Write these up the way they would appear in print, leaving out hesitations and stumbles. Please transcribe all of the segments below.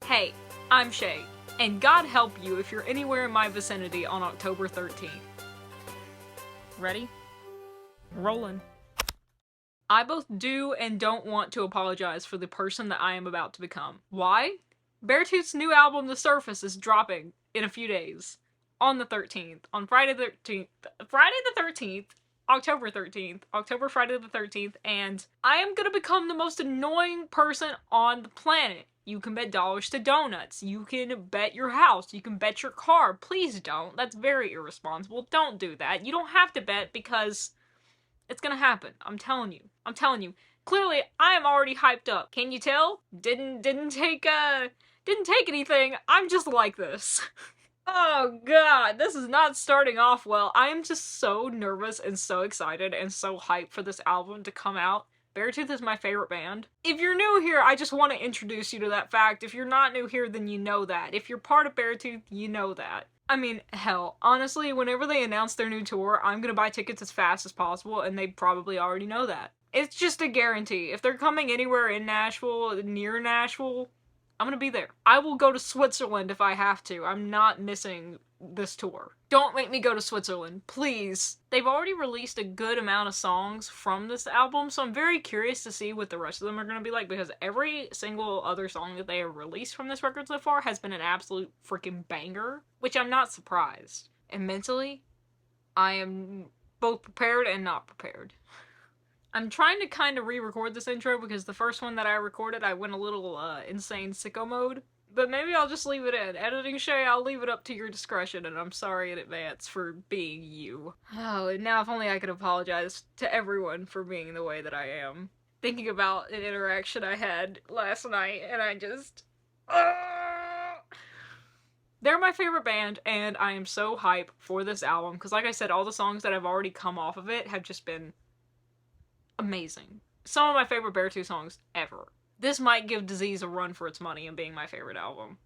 Hey, I'm Shay, and God help you if you're anywhere in my vicinity on October 13th. Ready? Rolling. I both do and don't want to apologize for the person that I am about to become. Why? Beartooth's new album, The Surface, is dropping in a few days. On the 13th. On Friday the 13th. Friday the 13th. October 13th. October Friday the 13th. And I am gonna become the most annoying person on the planet. You can bet dollars to donuts. You can bet your house. You can bet your car. Please don't. That's very irresponsible. Don't do that. You don't have to bet because it's gonna happen. I'm telling you. I'm telling you. Clearly, I am already hyped up. Can you tell? Didn't take anything. I'm just like this. Oh god, this is not starting off well. I am just so nervous and so excited and so hyped for this album to come out. Beartooth is my favorite band. If you're new here, I just want to introduce you to that fact. If you're not new here, then you know that. If you're part of Beartooth, you know that. I mean, hell, honestly, whenever they announce their new tour, I'm gonna buy tickets as fast as possible, and they probably already know that. It's just a guarantee. If they're coming anywhere in Nashville, near Nashville, I'm gonna be there. I will go to Switzerland if I have to. I'm not missing this tour. Don't make me go to Switzerland, please. They've already released a good amount of songs from this album, so I'm very curious to see what the rest of them are gonna be like, because every single other song that they have released from this record so far has been an absolute freaking banger, which I'm not surprised. And mentally, I am both prepared and not prepared. I'm trying to kind of re-record this intro because the first one that I recorded, I went a little insane sicko mode. But maybe I'll just leave it in. Editing Shay, I'll leave it up to your discretion, and I'm sorry in advance for being you. Oh, and now if only I could apologize to everyone for being the way that I am. Thinking about an interaction I had last night, and I just... They're my favorite band, and I am so hyped for this album, because like I said, all the songs that have already come off of it have just been amazing. Some of my favorite Beartooth songs ever. This might give Disease a run for its money in being my favorite album.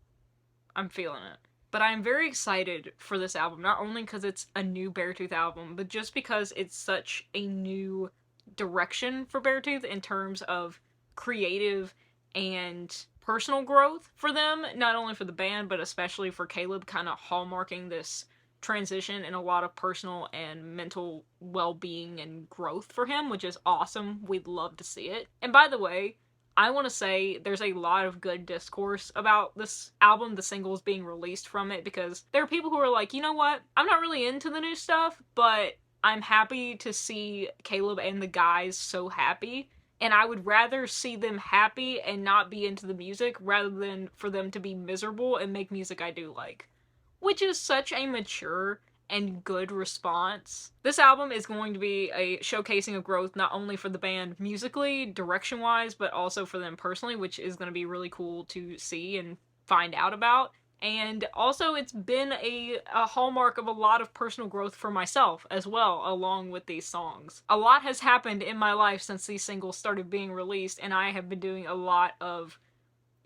I'm feeling it. But I am very excited for this album, not only because it's a new Beartooth album, but just because it's such a new direction for Beartooth in terms of creative and personal growth for them, not only for the band, but especially for Caleb, kind of hallmarking this transition in a lot of personal and mental well-being and growth for him, which is awesome. We'd love to see it. And by the way, I want to say there's a lot of good discourse about this album, the singles being released from it, because there are people who are like, you know what, I'm not really into the new stuff, but I'm happy to see Caleb and the guys so happy, and I would rather see them happy and not be into the music rather than for them to be miserable and make music I do like. Which is such a mature and good response. This album is going to be a showcasing of growth not only for the band musically, direction-wise, but also for them personally, which is going to be really cool to see and find out about. And also it's been a hallmark of a lot of personal growth for myself as well, along with these songs. A lot has happened in my life since these singles started being released, and I have been doing a lot of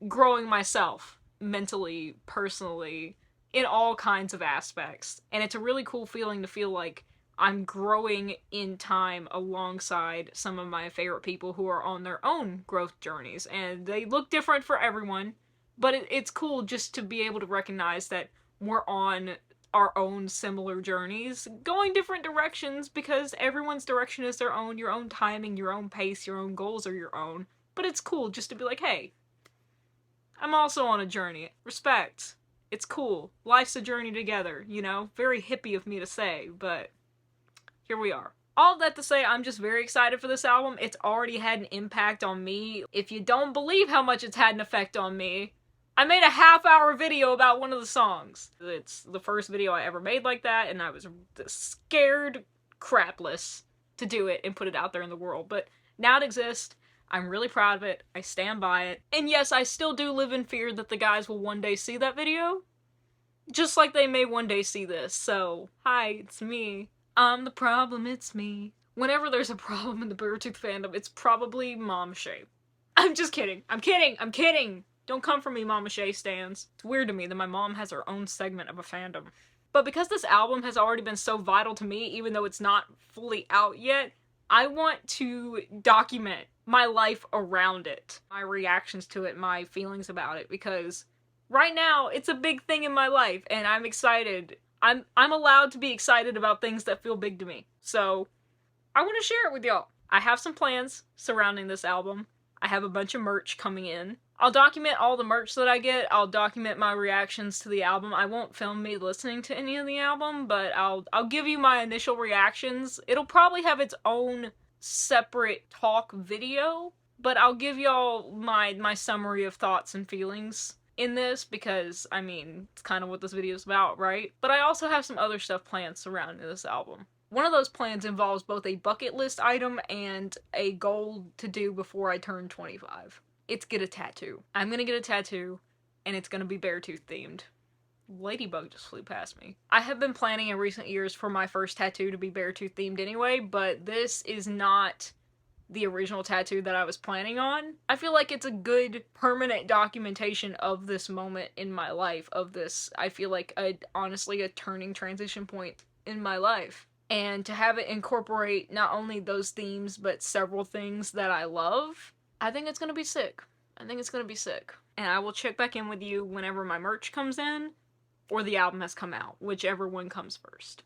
growing myself, mentally, personally, in all kinds of aspects. And it's a really cool feeling to feel like I'm growing in time alongside some of my favorite people who are on their own growth journeys. And they look different for everyone, but it's cool just to be able to recognize that we're on our own similar journeys, going different directions, because everyone's direction is their own, your own timing, your own pace, your own goals are your own. But it's cool just to be like, hey, I'm also on a journey. Respect. It's cool. Life's a journey together, you know? Very hippie of me to say, but here we are. All that to say, I'm just very excited for this album. It's already had an impact on me. If you don't believe how much it's had an effect on me, I made a half-hour video about one of the songs. It's the first video I ever made like that, and I was scared crapless to do it and put it out there in the world. But now it exists. I'm really proud of it. I stand by it. And yes, I still do live in fear that the guys will one day see that video. Just like they may one day see this. So, hi, it's me. I'm the problem, it's me. Whenever there's a problem in the Beartooth fandom, it's probably Momma Chey. I'm just kidding. I'm kidding. Don't come for me, Momma Chey stans. It's weird to me that my mom has her own segment of a fandom. But because this album has already been so vital to me, even though it's not fully out yet, I want to document my life around it, my reactions to it, my feelings about it, because Right now, it's a big thing in my life, and I'm excited. I'm allowed to be excited about things that feel big to me. So, I want to share it with y'all. I have some plans surrounding this album. I have a bunch of merch coming in. I'll document all the merch that I get. I'll document my reactions to the album. I won't film me listening to any of the album, but I'll give you my initial reactions. It'll probably have its own separate talk video, but I'll give y'all my summary of thoughts and feelings in this because, I mean, it's kind of what this video is about, right? But I also have some other stuff planned surrounding this album. One of those plans involves both a bucket list item and a goal to do before I turn 25. It's get a tattoo. I'm gonna get a tattoo, and it's gonna be Beartooth themed. Ladybug just flew past me. I have been planning in recent years for my first tattoo to be Beartooth themed anyway, but this is not the original tattoo that I was planning on. I feel like it's a good permanent documentation of this moment in my life, of this, I feel like, honestly, a turning transition point in my life. And to have it incorporate not only those themes, but several things that I love, I think it's gonna be sick. I think it's gonna be sick. And I will check back in with you whenever my merch comes in, or the album has come out, whichever one comes first.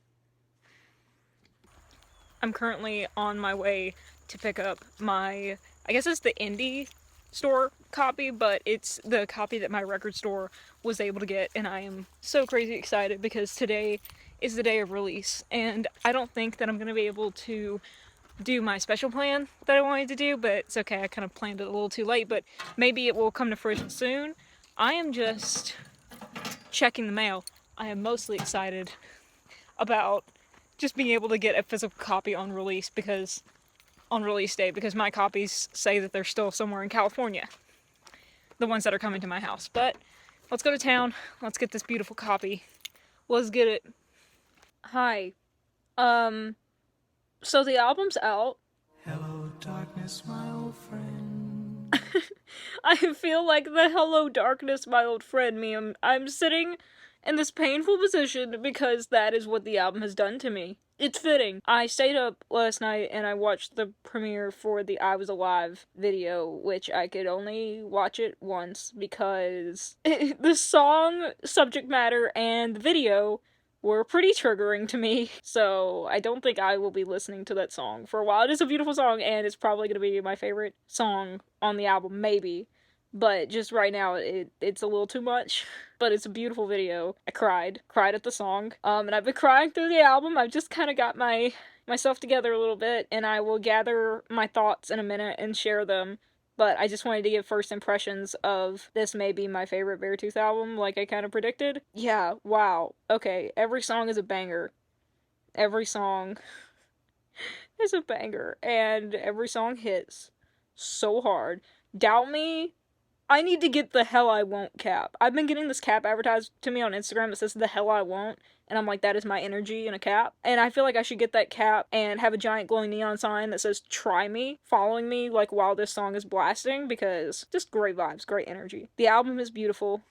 I'm currently on my way to pick up my, I guess it's the indie store copy, but it's the copy that my record store was able to get, and I am so crazy excited because today is the day of release, and I don't think that I'm going to be able to do my special plan that I wanted to do, but it's okay, I kind of planned it a little too late, but maybe it will come to fruition soon. I am just checking the mail. I am mostly excited about just being able to get a physical copy on release day, because my copies say that they're still somewhere in California. The ones that are coming to my house. But let's go to town. Let's get this beautiful copy. Let's get it. Hi. So the album's out. Hello, darkness, my old friend. I feel like the hello, darkness, my old friend meme. I'm sitting in this painful position because that is what the album has done to me. It's fitting. I stayed up last night and I watched the premiere for the I Was Alive video, which I could only watch it once because the song, subject matter, and the video were pretty triggering to me, so I don't think I will be listening to that song for a while. It is a beautiful song, and it's probably going to be my favorite song on the album, maybe. But just right now, it's a little too much. But it's a beautiful video. I cried at the song. And I've been crying through the album. I've just kind of got myself together a little bit, and I will gather my thoughts in a minute and share them. But I just wanted to give first impressions of this may be my favorite Beartooth album, like I kind of predicted. Yeah, wow. Okay, every song is a banger. Every song is a banger, and every song hits so hard. Doubt Me, I need to get the Hell I Won't cap. I've been getting this cap advertised to me on Instagram that says the hell I won't, and I'm like, that is my energy in a cap. And I feel like I should get that cap and have a giant glowing neon sign that says try me, following me like while this song is blasting, because just great vibes, great energy. The album is beautiful.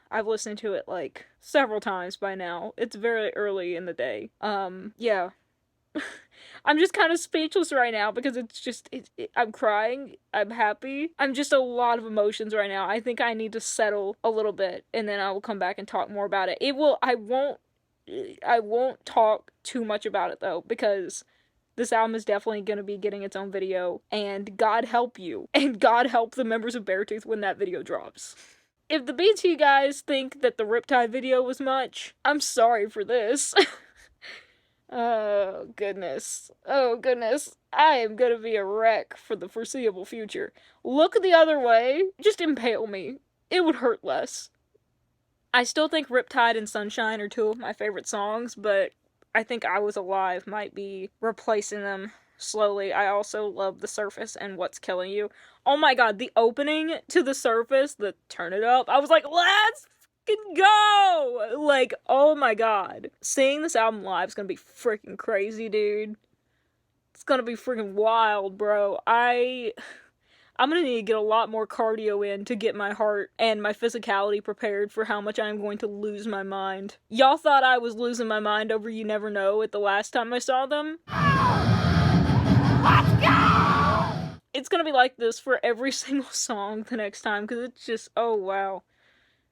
I've listened to it like several times by now. It's very early in the day. Yeah. I'm just kind of speechless right now because it's just, I'm crying, I'm happy, I'm just a lot of emotions right now. I think I need to settle a little bit, and then I will come back and talk more about it. I won't talk too much about it though, because this album is definitely going to be getting its own video, and God help you, and God help the members of Beartooth when that video drops. If the BT guys think that the Riptide video was much, I'm sorry for this. Oh, goodness. Oh, goodness. I am gonna be a wreck for the foreseeable future. Look the other way. Just impale me. It would hurt less. I still think Riptide and Sunshine are two of my favorite songs, but I think I Was Alive might be replacing them slowly. I also love The Surface and What's Killing You. Oh my god, the opening to The Surface, the Turn It Up, I was like, let's go! Like, oh my god. Seeing this album live is gonna be freaking crazy, dude. It's gonna be freaking wild, bro. I'm gonna need to get a lot more cardio in to get my heart and my physicality prepared for how much I'm going to lose my mind. Y'all thought I was losing my mind over You Never Know at the last time I saw them? Let's go! It's gonna be like this for every single song the next time, because it's just, oh wow.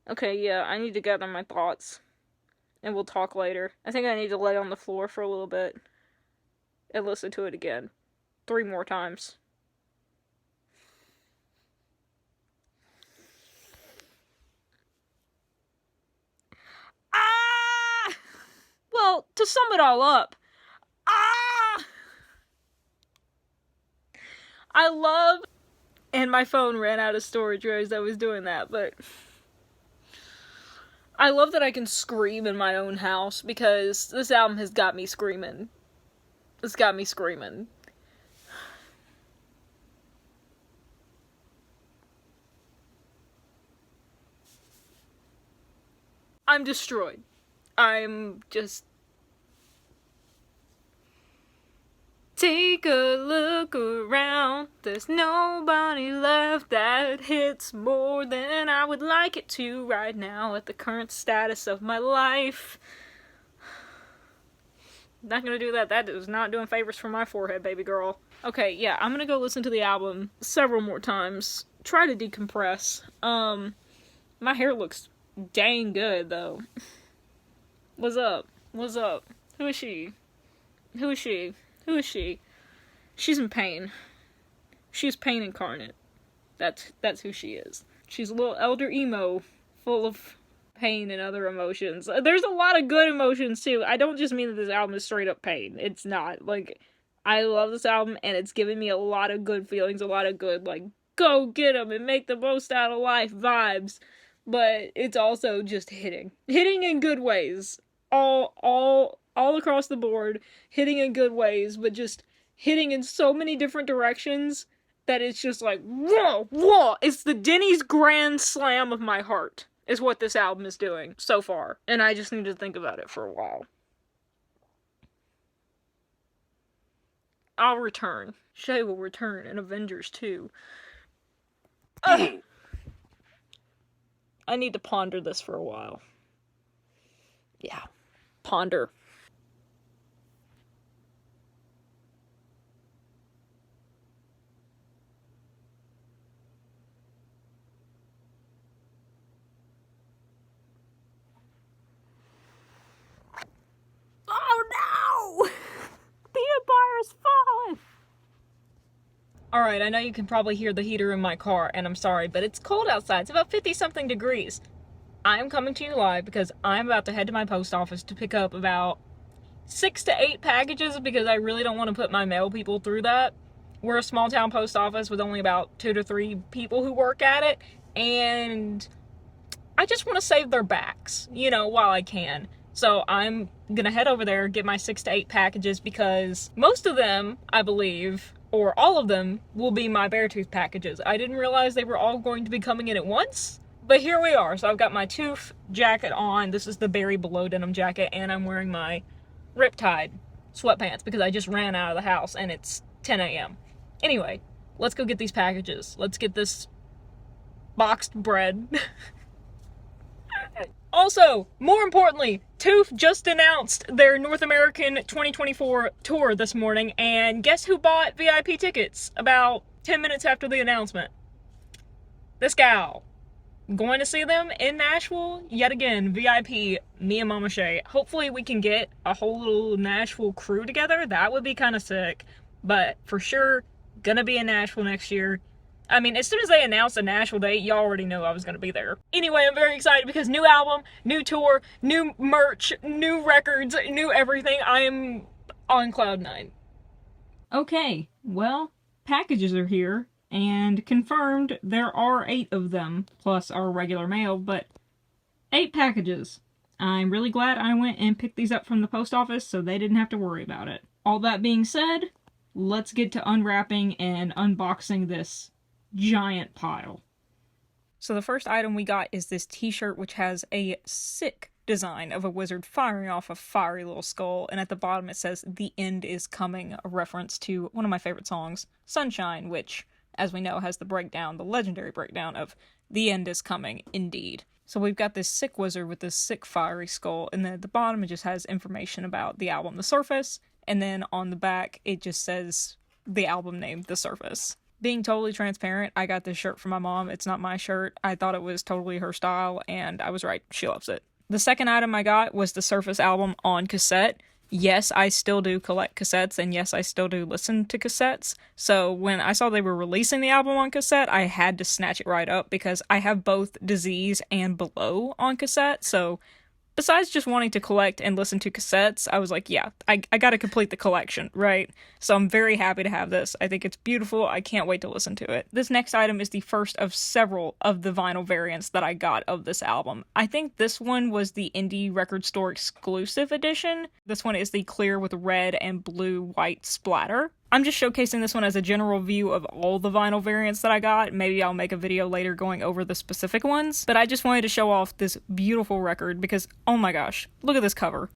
Okay, yeah, I need to gather my thoughts. And we'll talk later. I think I need to lay on the floor for a little bit. And listen to it again. 3 more times. Ah! Well, to sum it all up. Ah! I love... And my phone ran out of storage as I was doing that, but... I love that I can scream in my own house, because this album has got me screaming. It's got me screaming. I'm destroyed. I'm just... Take a look around. There's nobody left that hits more than I would like it to right now at the current status of my life. Not gonna do that. That is not doing favors for my forehead, baby girl. Okay, yeah, I'm gonna go listen to the album several more times. Try to decompress. My hair looks dang good, though. What's up? What's up? Who is she? Who is she? Who is she? She's in pain. She's pain incarnate. That's who she is. She's a little elder emo, full of pain and other emotions. There's a lot of good emotions, too. I don't just mean that this album is straight up pain. It's not. Like, I love this album, and it's giving me a lot of good feelings, a lot of good, like, go get 'em and make the most out of life vibes. But it's also just hitting. Hitting in good ways. All across the board, hitting in good ways, but just hitting in so many different directions that it's just like, whoa, whoa! It's the Denny's Grand Slam of my heart, is what this album is doing so far. And I just need to think about it for a while. I'll return. Shay will return in Avengers 2. Ugh. I need to ponder this for a while. Yeah. Ponder. Oh no! The Empire is falling! Alright, I know you can probably hear the heater in my car, and I'm sorry, but it's cold outside. It's about 50-something degrees. I'm coming to you live because I'm about to head to my post office to pick up about 6 to 8 packages because I really don't want to put my mail people through that. We're a small town post office with only about 2 to 3 people who work at it, and I just want to save their backs, you know, while I can. So I'm gonna head over there, get my 6 to 8 packages because most of them, I believe, or all of them, will be my Beartooth packages. I didn't realize they were all going to be coming in at once, but here we are. So I've got my Tooth jacket on. This is the Berry Below denim jacket, and I'm wearing my Riptide sweatpants because I just ran out of the house and it's 10 a.m. Anyway, let's go get these packages. Let's get this boxed bread. Also, more importantly, Tooth just announced their North American 2024 tour this morning, and guess who bought VIP tickets about 10 minutes after the announcement? This gal. Going to see them in Nashville, yet again, VIP, me and Momma Chey. Hopefully we can get a whole little Nashville crew together. That would be kind of sick. But for sure, gonna be in Nashville next year. I mean, as soon as they announced a Nashville date, y'all already knew I was gonna be there. Anyway, I'm very excited because new album, new tour, new merch, new records, new everything. I am on cloud 9. Okay, well, packages are here, and confirmed there are 8 of them, plus our regular mail, but 8 packages. I'm really glad I went and picked these up from the post office so they didn't have to worry about it. All that being said, let's get to unwrapping and unboxing this giant pile. So the first item we got is this t-shirt which has a sick design of a wizard firing off a fiery little skull, and at the bottom it says "The End is Coming," a reference to one of my favorite songs, Sunshine, which, as we know, has the breakdown, the legendary breakdown of "The End is Coming," indeed. So we've got this sick wizard with this sick fiery skull, and then at the bottom it just has information about the album The Surface, and then on the back it just says the album name The Surface. Being totally transparent, I got this shirt from my mom. It's not my shirt. I thought it was totally her style, and I was right. She loves it. The second item I got was the Surface album on cassette. Yes, I still do collect cassettes, and yes, I still do listen to cassettes. So when I saw they were releasing the album on cassette, I had to snatch it right up because I have both Disease and Below on cassette. So besides just wanting to collect and listen to cassettes, I was like, yeah, I gotta complete the collection, right? So I'm very happy to have this. I think it's beautiful. I can't wait to listen to it. This next item is the first of several of the vinyl variants that I got of this album. I think this one was the indie record store exclusive edition. This one is the clear with red and blue white splatter. I'm just showcasing this one as a general view of all the vinyl variants that I got. Maybe I'll make a video later going over the specific ones, but I just wanted to show off this beautiful record because, oh my gosh, look at this cover.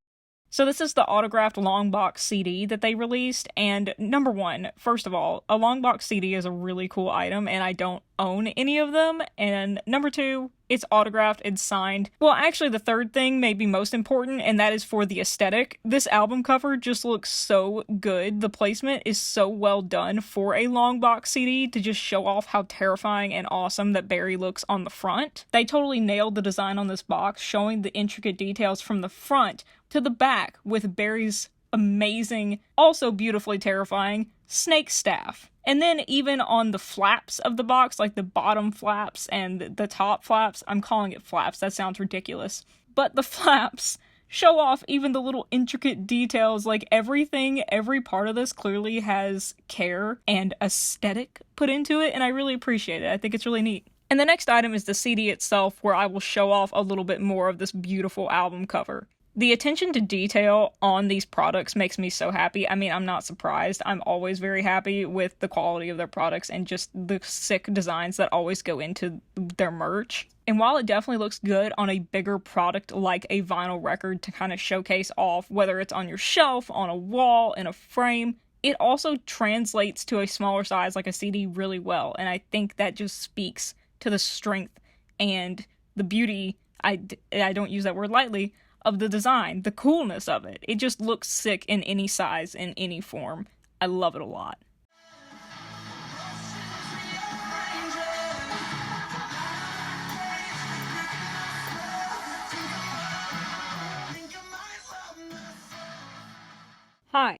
So this is the autographed long box CD that they released, and number one, first of all, a long box CD is a really cool item, and I don't own any of them, and number two, it's autographed and signed. Well, actually, the third thing may be most important, and that is for the aesthetic. This album cover just looks so good. The placement is so well done for a long box CD to just show off how terrifying and awesome that Barry looks on the front. They totally nailed the design on this box, showing the intricate details from the front to the back with Barry's amazing, also beautifully terrifying, snake staff. And then even on the flaps of the box, like the bottom flaps and the top flaps, I'm calling it flaps, that sounds ridiculous, but the flaps show off even the little intricate details, like everything, every part of this clearly has care and aesthetic put into it, and I really appreciate it. I think it's really neat. And the next item is the CD itself, where I will show off a little bit more of this beautiful album cover. The attention to detail on these products makes me so happy. I mean, I'm not surprised. I'm always very happy with the quality of their products and just the sick designs that always go into their merch. And while it definitely looks good on a bigger product like a vinyl record to kind of showcase off, whether it's on your shelf, on a wall, in a frame, it also translates to a smaller size like a CD really well. And I think that just speaks to the strength and the beauty, I don't use that word lightly, of the design, the coolness of it. It just looks sick in any size, in any form. I love it a lot. Hi.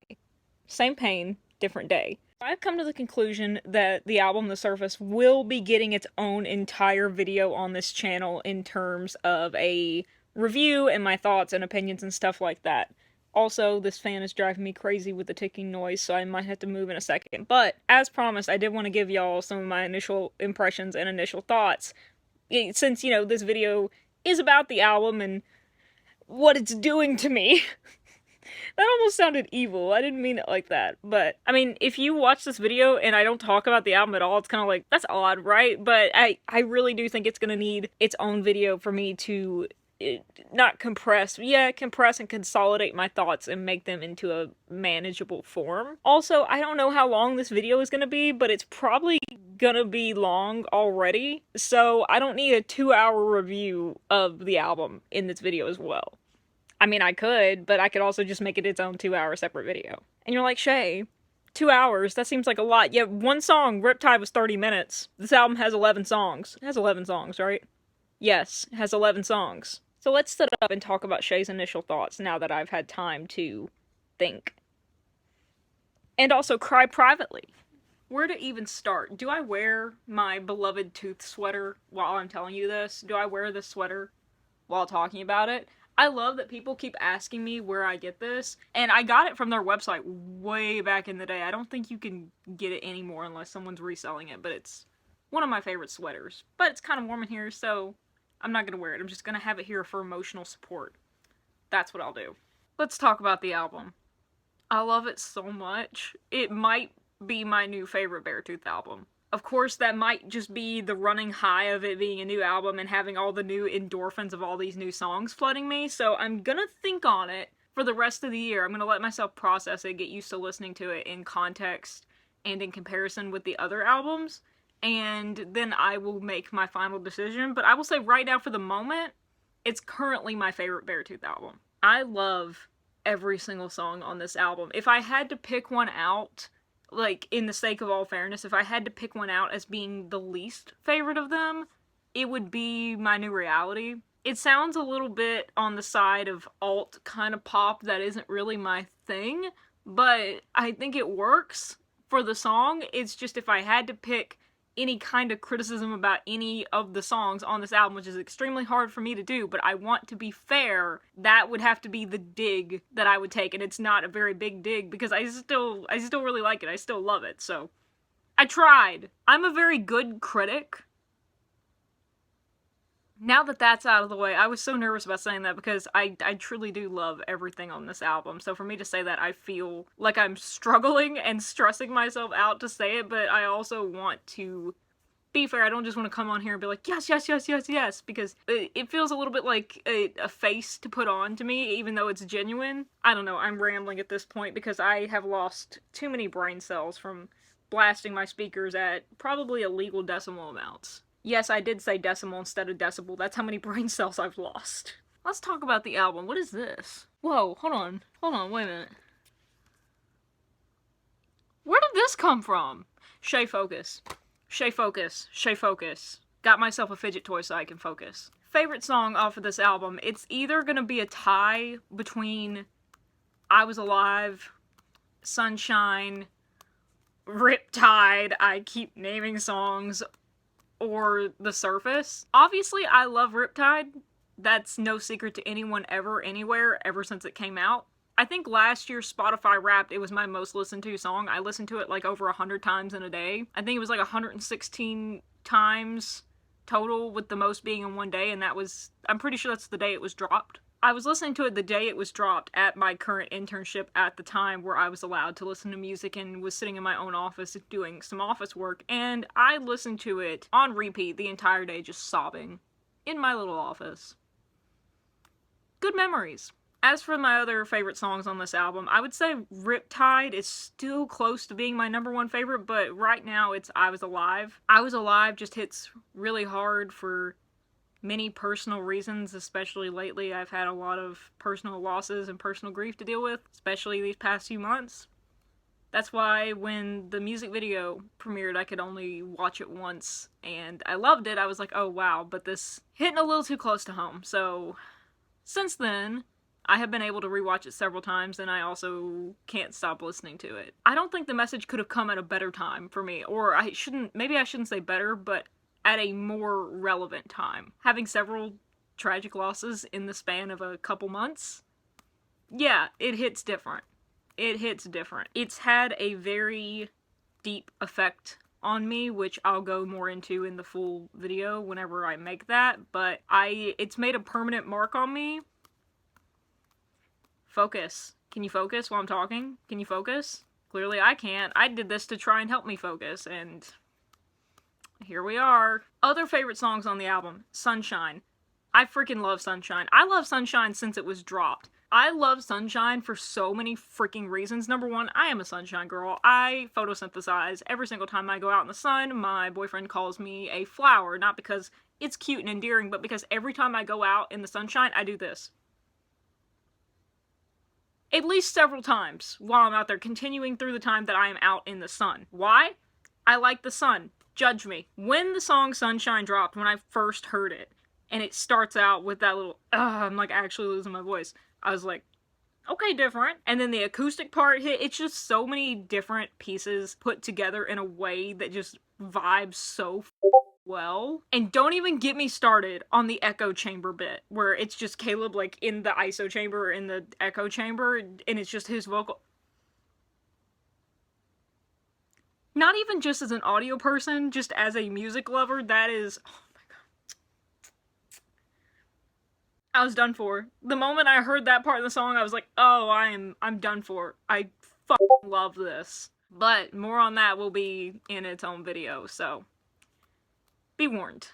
Same pain, different day. I've come to the conclusion that the album The Surface will be getting its own entire video on this channel in terms of a review and my thoughts and opinions and stuff like that. Also, this fan is driving me crazy with the ticking noise, so I might have to move in a second. But, as promised, I did want to give y'all some of my initial impressions and initial thoughts. Since, you know, this video is about the album and what it's doing to me. That almost sounded evil. I didn't mean it like that. But, I mean, if you watch this video and I don't talk about the album at all, it's kind of like, that's odd, right? But I really do think it's gonna need its own video for me to not compress and consolidate my thoughts and make them into a manageable form. Also, I don't know how long this video is gonna be, but it's probably gonna be long already, so I don't need a 2-hour review of the album in this video as well. I mean, I could, but I could also just make it its own 2-hour separate video. And you're like, Shay, 2 hours, that seems like a lot. Yeah, one song, Riptide, was 30 minutes. This album has 11 songs. It has 11 songs, right? Yes, it has 11 songs. So let's sit up and talk about Shay's initial thoughts now that I've had time to think. And also cry privately. Where to even start? Do I wear my beloved Tooth sweater while I'm telling you this? Do I wear this sweater while talking about it? I love that people keep asking me where I get this, and I got it from their website way back in the day. I don't think you can get it anymore unless someone's reselling it, but it's one of my favorite sweaters. But it's kind of warm in here, so I'm not gonna wear it. I'm just gonna have it here for emotional support. That's what I'll do. Let's talk about the album. I love it so much. It might be my new favorite Beartooth album. Of course, that might just be the running high of it being a new album and having all the new endorphins of all these new songs flooding me, so I'm gonna think on it for the rest of the year. I'm gonna let myself process it, get used to listening to it in context and in comparison with the other albums, and then I will make my final decision. But I will say right now, for the moment, it's currently my favorite Beartooth album. I love every single song on this album. If I had to pick one out, like, in the sake of all fairness, if I had to pick one out as being the least favorite of them, it would be My New Reality. It sounds a little bit on the side of alt kind of pop that isn't really my thing, but I think it works for the song. It's just if I had to pick any kind of criticism about any of the songs on this album, which is extremely hard for me to do, but I want to be fair, that would have to be the dig that I would take, and it's not a very big dig because I still really like it. I still love it, so I tried. I'm a very good critic. Now that that's out of the way, I was so nervous about saying that because I truly do love everything on this album. So for me to say that, I feel like I'm struggling and stressing myself out to say it, but I also want to be fair. I don't just want to come on here and be like, yes, yes, yes, yes, yes, because it feels a little bit like a face to put on to me, even though it's genuine. I don't know, I'm rambling at this point because I have lost too many brain cells from blasting my speakers at probably illegal decimal amounts. Yes, I did say decimal instead of decibel. That's how many brain cells I've lost. Let's talk about the album. What is this? Whoa, hold on. Hold on, wait a minute. Where did this come from? Chey focus. Chey focus. Chey focus. Got myself a fidget toy so I can focus. Favorite song off of this album. It's either gonna be a tie between I Was Alive, Sunshine, Riptide, I keep naming songs, or The Surface. Obviously, I love Riptide. That's no secret to anyone ever, anywhere, ever since it came out. I think last year's Spotify Wrapped, it was my most listened to song. I listened to it like over 100 times in a day. I think it was like 116 times total, with the most being in one day, and that was, I'm pretty sure that's the day it was dropped. I was listening to it the day it was dropped at my current internship at the time, where I was allowed to listen to music and was sitting in my own office doing some office work, and I listened to it on repeat the entire day, just sobbing in my little office. Good memories. As for my other favorite songs on this album, I would say Riptide is still close to being my #1 favorite, but right now it's I Was Alive. I Was Alive just hits really hard for many personal reasons, especially lately. I've had a lot of personal losses and personal grief to deal with, especially these past few months. That's why when the music video premiered, I could only watch it once, and I loved it. I was like, oh wow, but this hitting a little too close to home. So since then, I have been able to rewatch it several times, and I also can't stop listening to it. I don't think the message could have come at a better time for me, or maybe I shouldn't say better, but at a more relevant time. Having several tragic losses in the span of a couple months, yeah, it hits different. It hits different. It's had a very deep effect on me, which I'll go more into in the full video whenever I make that, but it's made a permanent mark on me. Focus. Can you focus while I'm talking? Can you focus? Clearly I can't. I did this to try and help me focus, and here we are. Other favorite songs on the album. Sunshine. I freaking love Sunshine. I love Sunshine since it was dropped. I love Sunshine for so many freaking reasons. Number one, I am a sunshine girl. I photosynthesize. Every single time I go out in the sun, my boyfriend calls me a flower. Not because it's cute and endearing, but because every time I go out in the sunshine, I do this. At least several times while I'm out there, continuing through the time that I am out in the sun. Why? I like the sun. Judge me. When the song Sunshine dropped, when I first heard it, and it starts out with that little, I'm like actually losing my voice, I was like, okay, different. And then the acoustic part hit. It's just so many different pieces put together in a way that just vibes so well. And don't even get me started on the echo chamber bit, where it's just Caleb like in the ISO chamber, in the echo chamber, and it's just his vocal. Not even just as an audio person, just as a music lover, that is, oh my god. I was done for. The moment I heard that part of the song, I was like, oh, I'm done for. I fucking love this. But more on that will be in its own video, so be warned.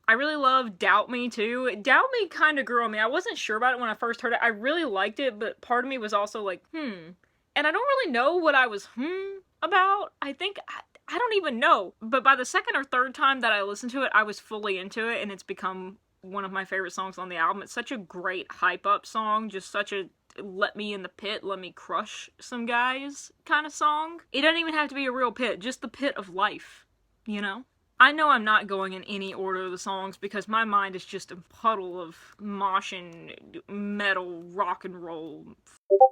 I really love Doubt Me too. Doubt Me kind of grew on me. I wasn't sure about it when I first heard it. I really liked it, but part of me was also like, And I don't really know what I was about. I think, I don't even know. But by the second or third time that I listened to it, I was fully into it, and it's become one of my favorite songs on the album. It's such a great hype up song, just such a let me in the pit, let me crush some guys kind of song. It doesn't even have to be a real pit, just the pit of life, you know? I know I'm not going in any order of the songs because my mind is just a puddle of moshing, metal, rock and roll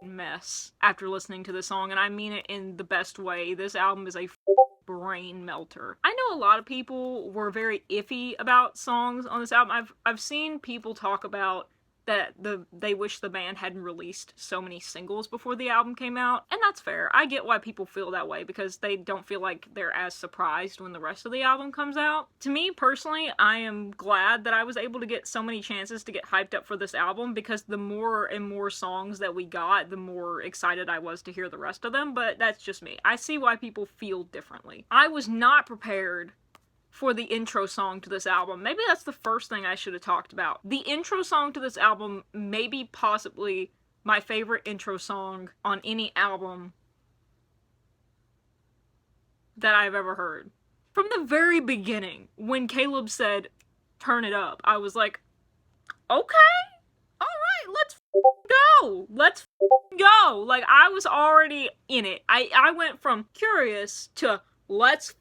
mess after listening to this song, and I mean it in the best way. This album is a brain melter. I know a lot of people were very iffy about songs on this album. I've seen people talk about that they wish the band hadn't released so many singles before the album came out, and that's fair. I get why people feel that way, because they don't feel like they're as surprised when the rest of the album comes out. To me, personally, I am glad that I was able to get so many chances to get hyped up for this album, because the more and more songs that we got, the more excited I was to hear the rest of them, but that's just me. I see why people feel differently. I was not prepared for the intro song to this album. Maybe that's the first thing I should have talked about. The intro song to this album may be possibly my favorite intro song on any album that I've ever heard. From the very beginning, when Caleb said, "Turn it up," I was like, okay, alright, let's go! Let's go! Like, I was already in it. I went from curious to let's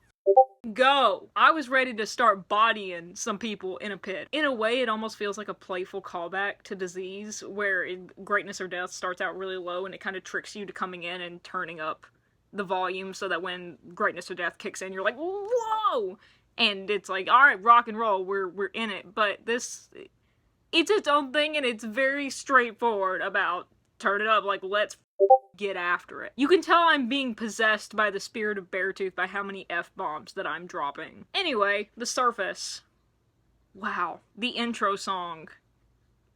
go. I was ready to start bodying some people in a pit. In a way, it almost feels like a playful callback to Disease, where Greatness or Death starts out really low and it kind of tricks you to coming in and turning up the volume so that when Greatness or Death kicks in, you're like, whoa! And it's like, alright, rock and roll, we're in it. But this, it's its own thing, and it's very straightforward about turn it up, like, let's get after it. You can tell I'm being possessed by the spirit of Beartooth by how many F-bombs that I'm dropping. Anyway, The Surface. Wow. The intro song.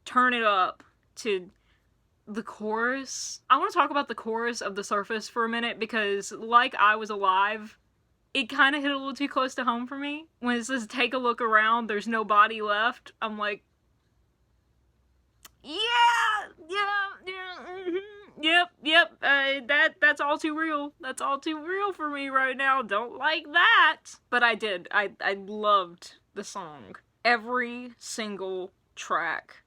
Turn it up to the chorus. I want to talk about the chorus of The Surface for a minute, because like I Was Alive, it kind of hit a little too close to home for me. When it says, take a look around, there's no body left, I'm like, yeah, mm-hmm. Yep, that's all too real. That's all too real for me right now. Don't like that. But I did. I loved the song. Every single track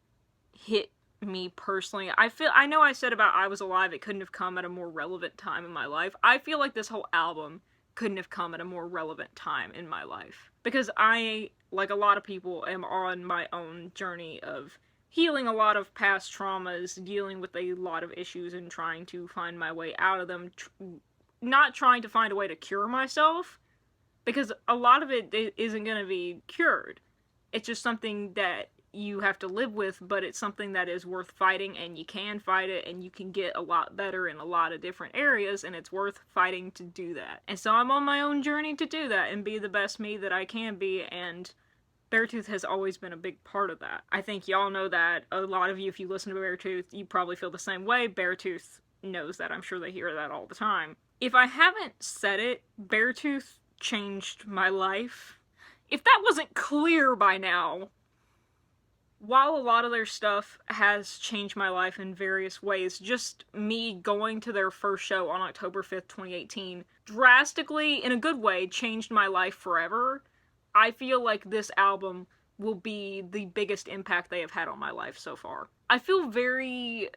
hit me personally. I know I said about I Was Alive it couldn't have come at a more relevant time in my life. I feel like this whole album couldn't have come at a more relevant time in my life. Because I, like a lot of people, am on my own journey of healing a lot of past traumas, dealing with a lot of issues, and trying to find my way out of them. Not trying to find a way to cure myself, because a lot of it isn't going to be cured. It's just something that you have to live with, but it's something that is worth fighting, and you can fight it, and you can get a lot better in a lot of different areas, and it's worth fighting to do that. And so I'm on my own journey to do that, and be the best me that I can be, and Beartooth has always been a big part of that. I think y'all know that. A lot of you, if you listen to Beartooth, you probably feel the same way. Beartooth knows that. I'm sure they hear that all the time. If I haven't said it, Beartooth changed my life. If that wasn't clear by now, while a lot of their stuff has changed my life in various ways, just me going to their first show on October 5th, 2018, drastically, in a good way, changed my life forever. I feel like this album will be the biggest impact they have had on my life so far. I feel very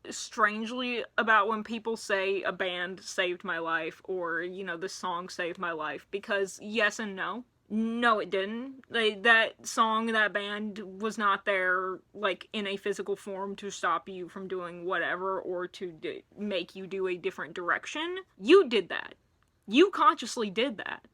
strangely about when people say a band saved my life, or, you know, this song saved my life, because yes and no. No, it didn't. That song, that band was not there, like, in a physical form to stop you from doing whatever, or to make you do a different direction. You did that. You consciously did that.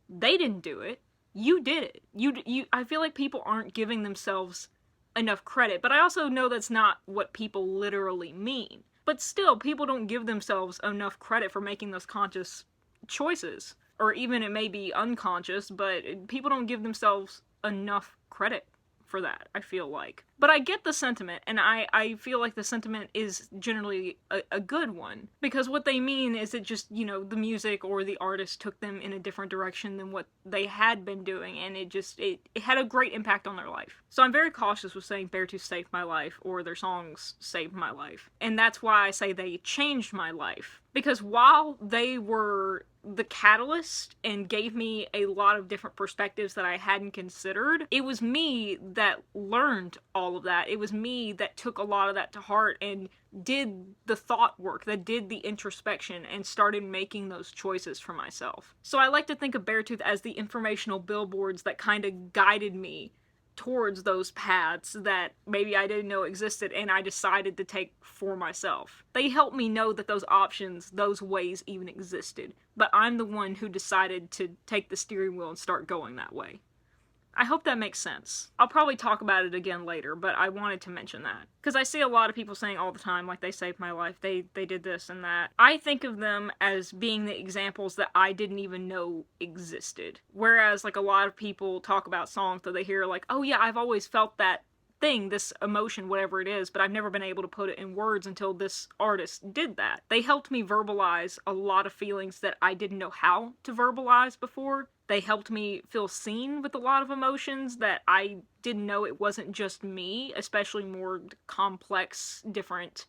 They didn't do it. You did it. You. I feel like people aren't giving themselves enough credit, but I also know that's not what people literally mean. But still, people don't give themselves enough credit for making those conscious choices. Or even it may be unconscious, but people don't give themselves enough credit for that, I feel like. But I get the sentiment, and I feel like the sentiment is generally a good one. Because what they mean is it just, you know, the music or the artist took them in a different direction than what they had been doing, and it had a great impact on their life. So I'm very cautious with saying Beartooth saved my life, or their songs saved my life. And that's why I say they changed my life. Because while they were the catalyst and gave me a lot of different perspectives that I hadn't considered, it was me that learned all all of that. It was me that took a lot of that to heart and did the thought work, that did the introspection, and started making those choices for myself. So I like to think of Beartooth as the informational billboards that kind of guided me towards those paths that maybe I didn't know existed and I decided to take for myself. They helped me know that those options, those ways even existed, but I'm the one who decided to take the steering wheel and start going that way. I hope that makes sense. I'll probably talk about it again later, but I wanted to mention that. Because I see a lot of people saying all the time, like, they saved my life, they did this and that. I think of them as being the examples that I didn't even know existed. Whereas, like, a lot of people talk about songs that they hear, like, oh yeah, I've always felt that thing, this emotion, whatever it is, but I've never been able to put it in words until this artist did that. They helped me verbalize a lot of feelings that I didn't know how to verbalize before. They helped me feel seen with a lot of emotions that I didn't know it wasn't just me, especially more complex, different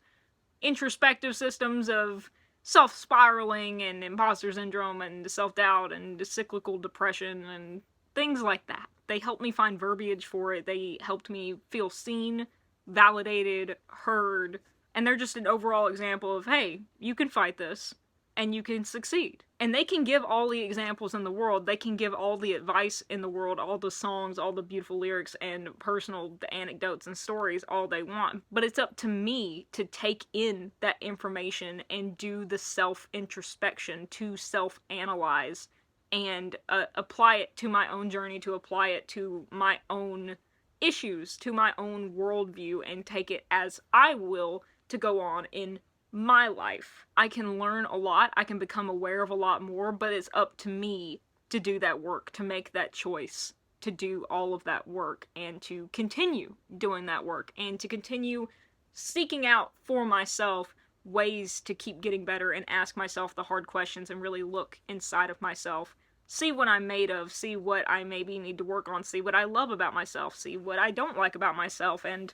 introspective systems of self-spiraling and imposter syndrome and self-doubt and cyclical depression and things like that. They helped me find verbiage for it. They helped me feel seen, validated, heard, and they're just an overall example of, hey, you can fight this, and you can succeed. And they can give all the examples in the world, they can give all the advice in the world, all the songs, all the beautiful lyrics, and personal anecdotes and stories, all they want. But it's up to me to take in that information and do the self-introspection, to self-analyze, and apply it to my own journey, to apply it to my own issues, to my own worldview, and take it as I will to go on in my life. I can learn a lot, I can become aware of a lot more, but it's up to me to do that work, to make that choice, to do all of that work, and to continue doing that work, and to continue seeking out for myself ways to keep getting better and ask myself the hard questions and really look inside of myself. See what I'm made of, see what I maybe need to work on, see what I love about myself, see what I don't like about myself, and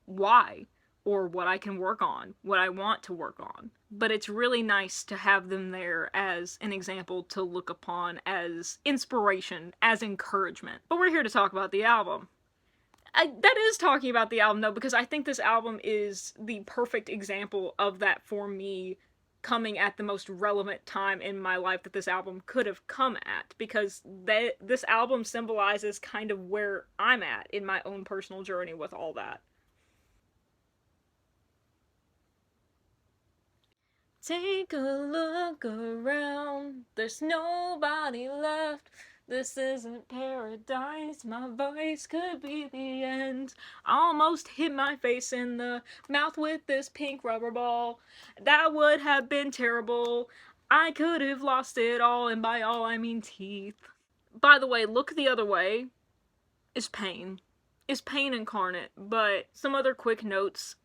why, or what I can work on, what I want to work on. But it's really nice to have them there as an example to look upon, as inspiration, as encouragement. But we're here to talk about the album. That is talking about the album, though, because I think this album is the perfect example of that for me, coming at the most relevant time in my life that this album could have come at, because this album symbolizes kind of where I'm at in my own personal journey with all that. Take a look around, there's nobody left. This isn't paradise, my voice could be the end. I almost hit my face in the mouth with this pink rubber ball. That would have been terrible. I could have lost it all, and by all I mean teeth. By the way, Look the Other Way is pain. Is pain incarnate, but some other quick notes.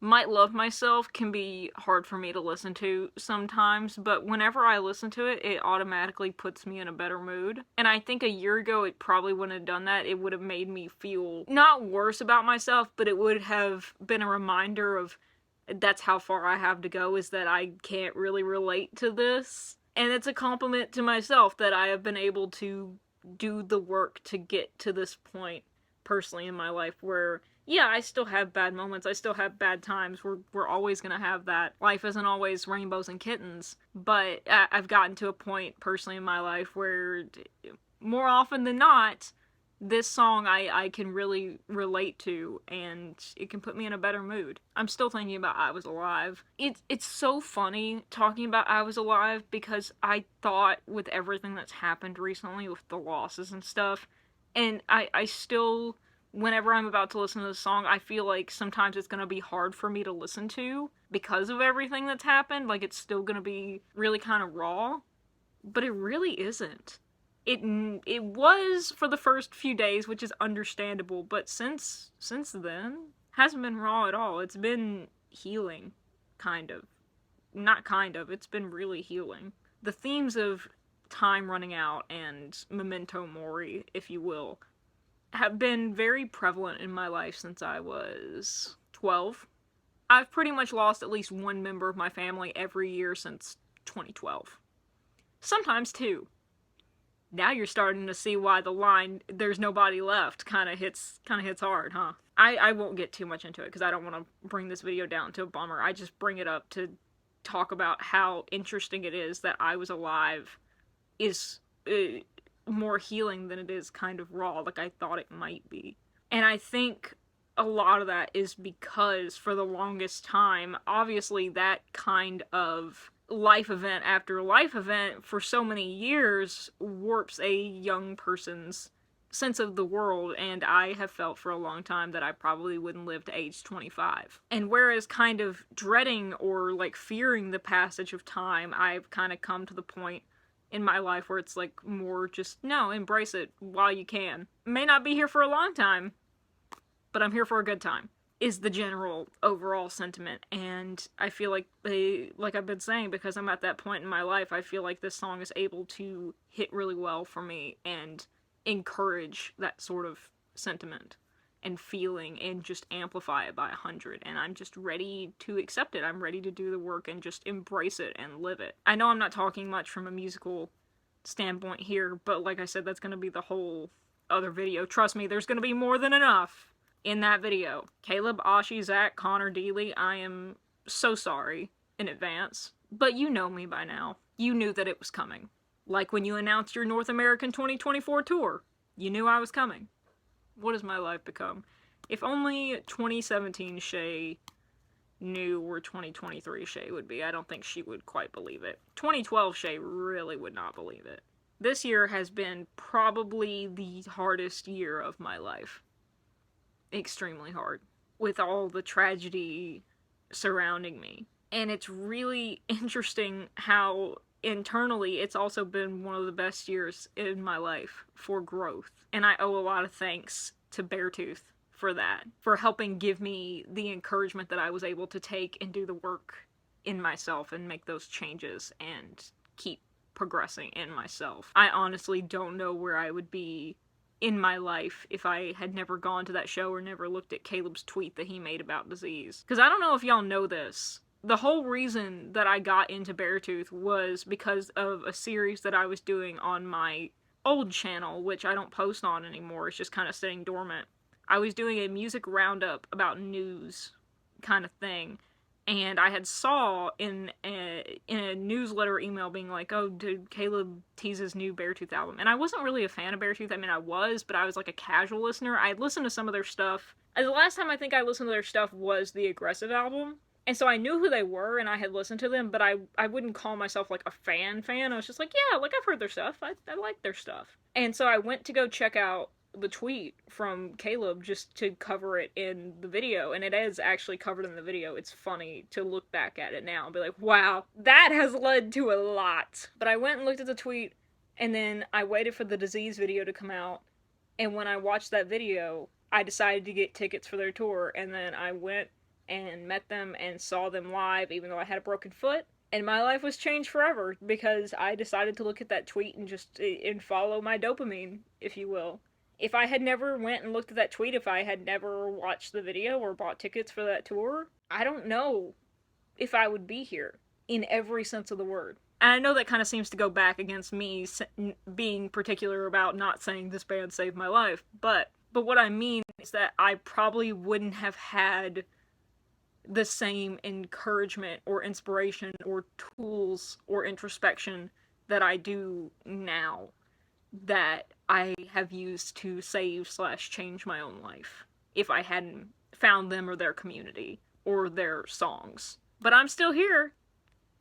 Might Love Myself can be hard for me to listen to sometimes, but whenever I listen to it, it automatically puts me in a better mood. And I think a year ago it probably wouldn't have done that. It would have made me feel not worse about myself, but it would have been a reminder of that's how far I have to go, is that I can't really relate to this. And it's a compliment to myself that I have been able to do the work to get to this point personally in my life where, yeah, I still have bad moments, I still have bad times, we're always gonna have that. Life isn't always rainbows and kittens, but I've gotten to a point personally in my life where, more often than not, this song I can really relate to, and it can put me in a better mood. I'm still thinking about I Was Alive. It's so funny talking about I Was Alive, because I thought with everything that's happened recently with the losses and stuff, and I still, whenever I'm about to listen to this song, I feel like sometimes it's gonna be hard for me to listen to because of everything that's happened. Like, it's still gonna be really kind of raw, but it really isn't. It was for the first few days, which is understandable, but since then, hasn't been raw at all. It's been healing, kind of. Not kind of, it's been really healing. The themes of time running out and memento mori, if you will, have been very prevalent in my life since I was 12. I've pretty much lost at least one member of my family every year since 2012. Sometimes two. Now you're starting to see why the line, "there's nobody left," kind of hits hard, huh? I won't get too much into it because I don't want to bring this video down to a bummer. I just bring it up to talk about how interesting it is that I Was Alive is more healing than it is kind of raw, like I thought it might be. And I think a lot of that is because for the longest time, obviously that kind of life event after life event for so many years warps a young person's sense of the world, and I have felt for a long time that I probably wouldn't live to age 25. And whereas kind of dreading or like fearing the passage of time, I've kind of come to the point in my life where it's like more just, no, embrace it while you can. May not be here for a long time, but I'm here for a good time, is the general overall sentiment. And I feel like like I've been saying, because I'm at that point in my life, I feel like this song is able to hit really well for me and encourage that sort of sentiment and feeling and just amplify it by 100. And I'm just ready to accept it. I'm ready to do the work and just embrace it and live it. I know I'm not talking much from a musical standpoint here, but like I said, that's going to be the whole other video. Trust me, there's going to be more than enough in that video. Caleb, Ashi, Zach, Connor, Dealey, I am so sorry in advance, but you know me by now. You knew that it was coming. Like when you announced your North American 2024 tour, you knew I was coming. What has my life become? If only 2017 Chey knew where 2023 Chey would be, I don't think she would quite believe it. 2012 Chey really would not believe it. This year has been probably the hardest year of my life. Extremely hard. With all the tragedy surrounding me. And it's really interesting how internally it's also been one of the best years in my life for growth. And I owe a lot of thanks to Beartooth for that. For helping give me the encouragement that I was able to take and do the work in myself and make those changes and keep progressing in myself. I honestly don't know where I would be in my life if I had never gone to that show or never looked at Caleb's tweet that he made about disease. Because I don't know if y'all know this. The whole reason that I got into Beartooth was because of a series that I was doing on my old channel, which I don't post on anymore. It's just kind of sitting dormant. I was doing a music roundup about news kind of thing. And I had saw in a newsletter email being like, oh, did Caleb tease his new Beartooth album? And I wasn't really a fan of Beartooth. I mean, I was, but I was like a casual listener. I had listened to some of their stuff. The last time I think I listened to their stuff was the Aggressive album. And so I knew who they were and I had listened to them, but I wouldn't call myself like a fan. I was just like, yeah, like I've heard their stuff. I like their stuff. And so I went to go check out the tweet from Caleb just to cover it in the video, and it is actually covered in the video. It's funny to look back at it now and be like, wow, that has led to a lot. But I went and looked at the tweet, and then I waited for the disease video to come out, and when I watched that video, I decided to get tickets for their tour, and then I went and met them and saw them live, even though I had a broken foot. And my life was changed forever because I decided to look at that tweet and just and follow my dopamine, if you will. If I had never went and looked at that tweet, if I had never watched the video or bought tickets for that tour, I don't know if I would be here in every sense of the word. And I know that kind of seems to go back against me being particular about not saying this band saved my life, but what I mean is that I probably wouldn't have had the same encouragement or inspiration or tools or introspection that I do now that I have used to save/change my own life if I hadn't found them or their community or their songs. But I'm still here,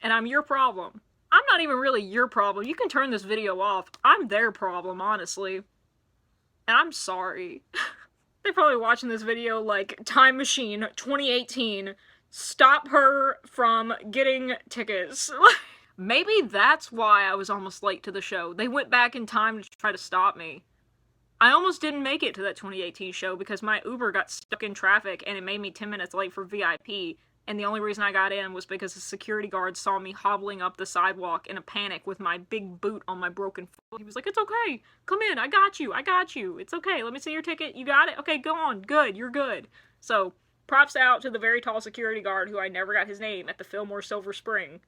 and I'm your problem. I'm not even really your problem. You can turn this video off. I'm their problem, honestly. And I'm sorry. They're probably watching this video like, Time Machine 2018, stop her from getting tickets. Maybe that's why I was almost late to the show. They went back in time to try to stop me. I almost didn't make it to that 2018 show because my Uber got stuck in traffic and it made me 10 minutes late for VIP. And the only reason I got in was because the security guard saw me hobbling up the sidewalk in a panic with my big boot on my broken foot. He was like, it's okay. Come in. I got you. It's okay. Let me see your ticket. You got it? Okay, go on. Good. You're good. So, props out to the very tall security guard who I never got his name at the Fillmore Silver Spring.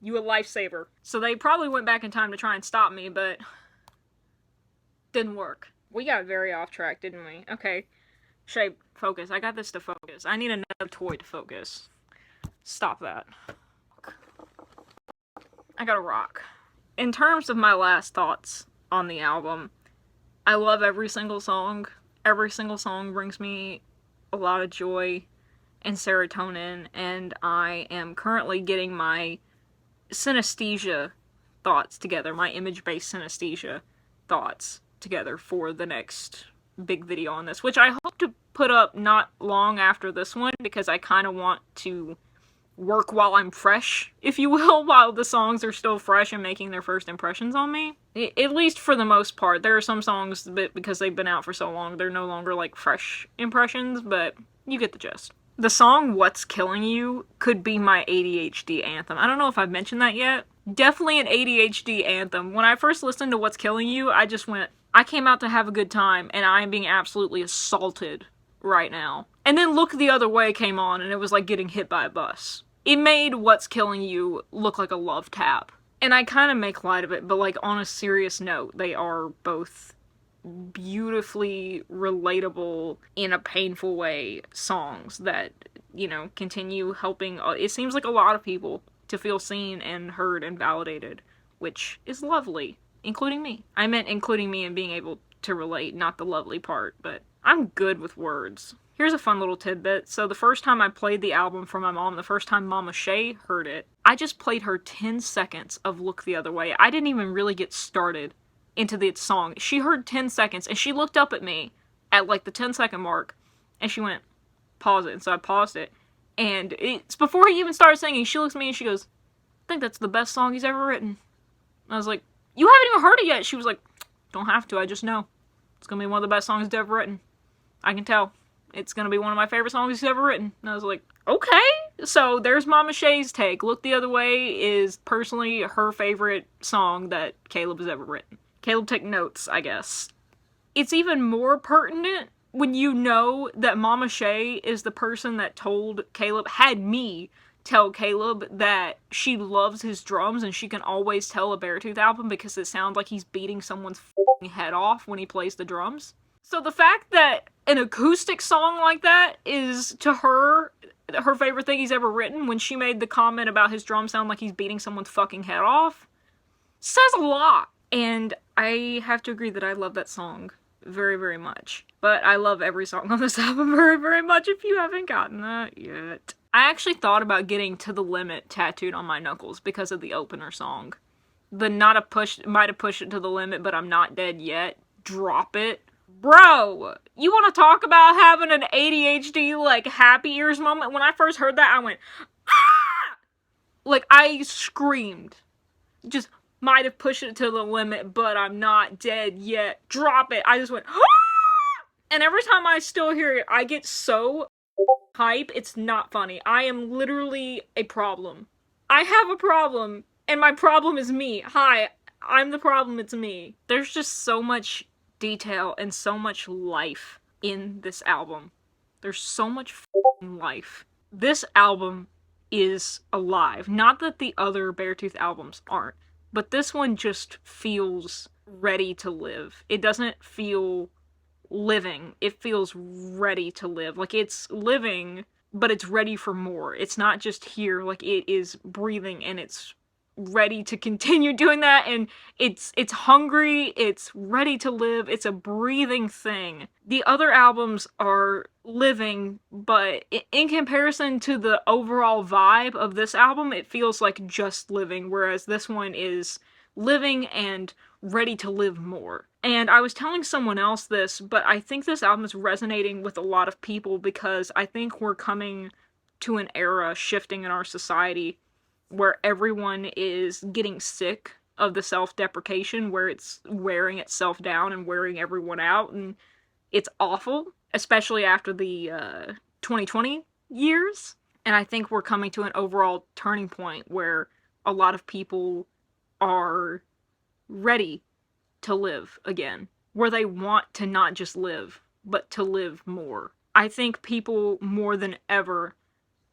You a lifesaver. So they probably went back in time to try and stop me, but didn't work. We got very off track, didn't we? Okay. Shay, focus. I got this to focus. I need another toy to focus. Stop that. I got a rock. In terms of my last thoughts on the album, I love every single song. Every single song brings me a lot of joy and serotonin, and I am currently getting my synesthesia thoughts together, my image-based synesthesia thoughts together for the next big video on this, which I hope to put up not long after this one, because I kind of want to work while I'm fresh, if you will, while the songs are still fresh and making their first impressions on me. At least for the most part. There are some songs that, because they've been out for so long, they're no longer like fresh impressions, but you get the gist. The song What's Killing You could be my ADHD anthem. I don't know if I've mentioned that yet. Definitely an ADHD anthem. When I first listened to What's Killing You, I just went, I came out to have a good time, and I am being absolutely assaulted right now. And then Look the Other Way came on, and it was like getting hit by a bus. It made What's Killing You look like a love tap. And I kind of make light of it, but like on a serious note, they are both beautifully relatable in a painful way songs that, you know, continue helping, it seems like a lot of people, to feel seen and heard and validated, which is lovely, including me. I meant including me and being able to relate, not the lovely part, but I'm good with words. Here's a fun little tidbit. So the first time I played the album for my mom, the first time Momma Chey heard it, I just played her 10 seconds of Look the Other Way. I didn't even really get started into the song. She heard 10 seconds, and she looked up at me at like the 10-second mark, and she went, pause it. And so I paused it, and it's before he even started singing, she looks at me and she goes, I think that's the best song he's ever written. And I was like, you haven't even heard it yet. She was like, don't have to, I just know. It's gonna be one of the best songs he's ever written. I can tell. It's gonna be one of my favorite songs he's ever written. And I was like, okay. So there's Momma Chey's take. Look the Other Way is personally her favorite song that Caleb has ever written. Caleb, take notes, I guess. It's even more pertinent when you know that Momma Chey is the person that told Caleb, had me tell Caleb that she loves his drums and she can always tell a Beartooth album because it sounds like he's beating someone's f***ing head off when he plays the drums. So the fact that an acoustic song like that is, to her, her favorite thing he's ever written, when she made the comment about his drums sound like he's beating someone's fucking head off, says a lot. And I have to agree that I love that song very, very much. But I love every song on this album very, very much, if you haven't gotten that yet. I actually thought about getting To The Limit tattooed on my knuckles because of the opener song. The might have pushed it to the limit, but I'm not dead yet. Drop it. Bro, you want to talk about having an ADHD, like, happy ears moment? When I first heard that, I went, ah! Like, I screamed. Just might have pushed it to the limit, but I'm not dead yet. Drop it. I just went, ah! And every time I still hear it, I get so hype, it's not funny. I am literally a problem. I have a problem, and my problem is me. Hi, I'm the problem, it's me. There's just so much detail and so much life in this album. There's so much f***ing life. This album is alive. Not that the other Beartooth albums aren't, but this one just feels ready to live. It doesn't feel living. It feels ready to live. Like, it's living, but it's ready for more. It's not just here. Like, it is breathing, and it's ready to continue doing that, and it's hungry, it's ready to live, it's a breathing thing. The other albums are living, but in comparison to the overall vibe of this album, it feels like just living, whereas this one is living and ready to live more. And I was telling someone else this, but I think this album is resonating with a lot of people because I think we're coming to an era shifting in our society where everyone is getting sick of the self-deprecation, where it's wearing itself down and wearing everyone out, and it's awful, especially after the 2020 years. And I think we're coming to an overall turning point where a lot of people are ready to live again, where they want to not just live, but to live more. I think people more than ever,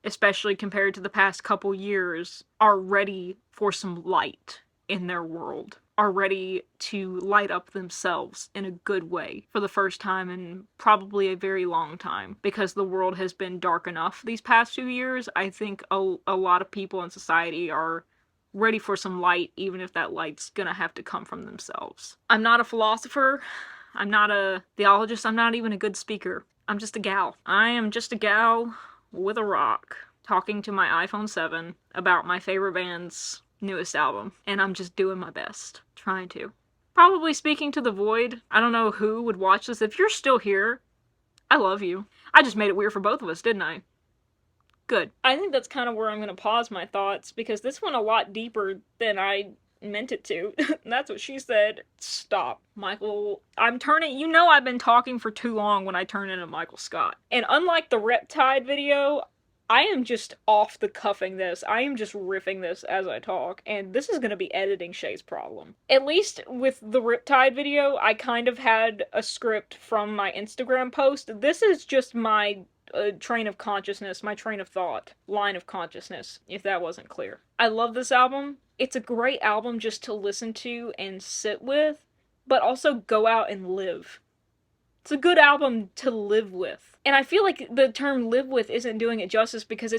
especially compared to the past couple years, are ready for some light in their world. are ready to light up themselves in a good way for the first time in probably a very long time, because the world has been dark enough these past 2 years. I think a lot of people in society are ready for some light, even if that light's gonna have to come from themselves. I'm not a philosopher, I'm not a theologist, I'm not even a good speaker. I'm just a gal. I am just a gal with a rock talking to my iPhone 7 about my favorite band's newest album, and I'm just doing my best, trying to. Probably speaking to the void. I don't know who would watch this. If you're still here, I love you. I just made it weird for both of us, didn't I? Good. I think that's kind of where I'm going to pause my thoughts, because this went a lot deeper than I meant it to. That's what she said. Stop. Michael, I've been talking for too long when I turn into Michael Scott. And unlike the Riptide video, I am just off the cuffing this. I am just riffing this as I talk, and this is gonna be editing Shay's problem. At least with the Riptide video, I kind of had a script from my Instagram post. This is just my train of consciousness, my train of thought, line of consciousness, if that wasn't clear. I love this album. It's a great album just to listen to and sit with, but also go out and live. It's a good album to live with. And I feel like the term live with isn't doing it justice, because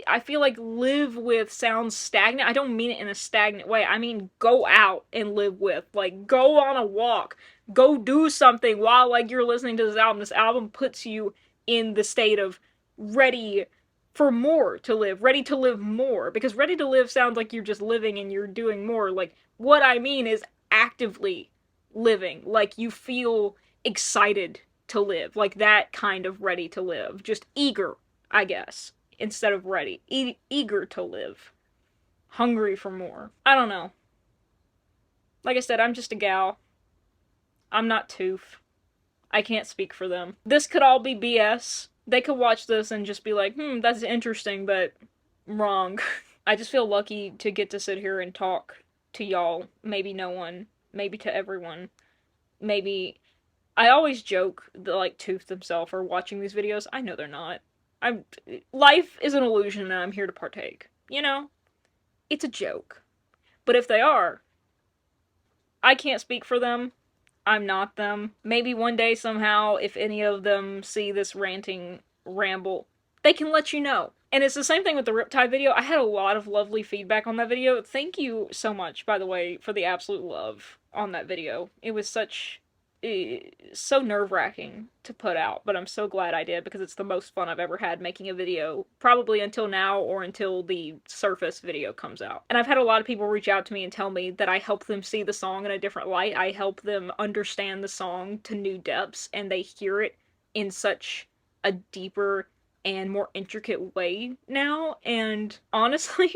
I feel like live with sounds stagnant. I don't mean it in a stagnant way. I mean go out and live with. Like, go on a walk. Go do something while, like, you're listening to this album. This album puts you in the state of ready for more to live. Ready to live more. Because ready to live sounds like you're just living and you're doing more. Like, what I mean is actively living. Like, you feel excited to live, like that kind of ready to live, just eager, I guess, instead of ready. Eager to live, hungry for more. I don't know. Like I said, I'm just a gal. I'm not Tooth. I can't speak for them. This could all be BS. They could watch this and just be like, that's interesting, but wrong. I just feel lucky to get to sit here and talk to y'all. Maybe no one. Maybe to everyone. Maybe. I always joke that, like, Tooth themselves are watching these videos. I know they're not. Life is an illusion and I'm here to partake. You know? It's a joke. But if they are, I can't speak for them. I'm not them. Maybe one day somehow, if any of them see this ranting ramble, they can let you know. And it's the same thing with the Riptide video. I had a lot of lovely feedback on that video. Thank you so much, by the way, for the absolute love on that video. It was so nerve-wracking to put out, but I'm so glad I did, because it's the most fun I've ever had making a video, probably until now, or until the Surface video comes out. And I've had a lot of people reach out to me and tell me that I help them see the song in a different light. I help them understand the song to new depths, and they hear it in such a deeper and more intricate way now, and honestly,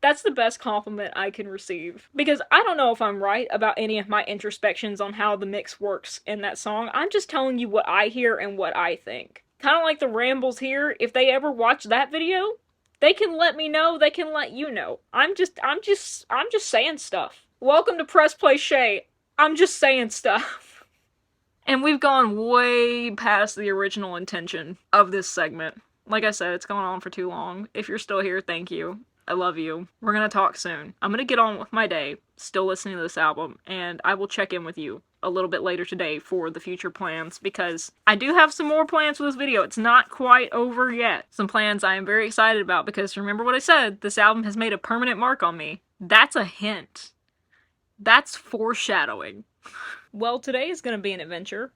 that's the best compliment I can receive. Because I don't know if I'm right about any of my introspections on how the mix works in that song. I'm just telling you what I hear and what I think. Kind of like the rambles here, if they ever watch that video, they can let me know, they can let you know. I'm just saying stuff. Welcome to Press Play Shay. I'm just saying stuff. And we've gone way past the original intention of this segment. Like I said, it's going on for too long. If you're still here, thank you. I love you. We're gonna talk soon. I'm gonna get on with my day, still listening to this album, and I will check in with you a little bit later today for the future plans, because I do have some more plans for this video. It's not quite over yet. Some plans I am very excited about, because remember what I said, this album has made a permanent mark on me. That's a hint. That's foreshadowing. Well, today is gonna be an adventure.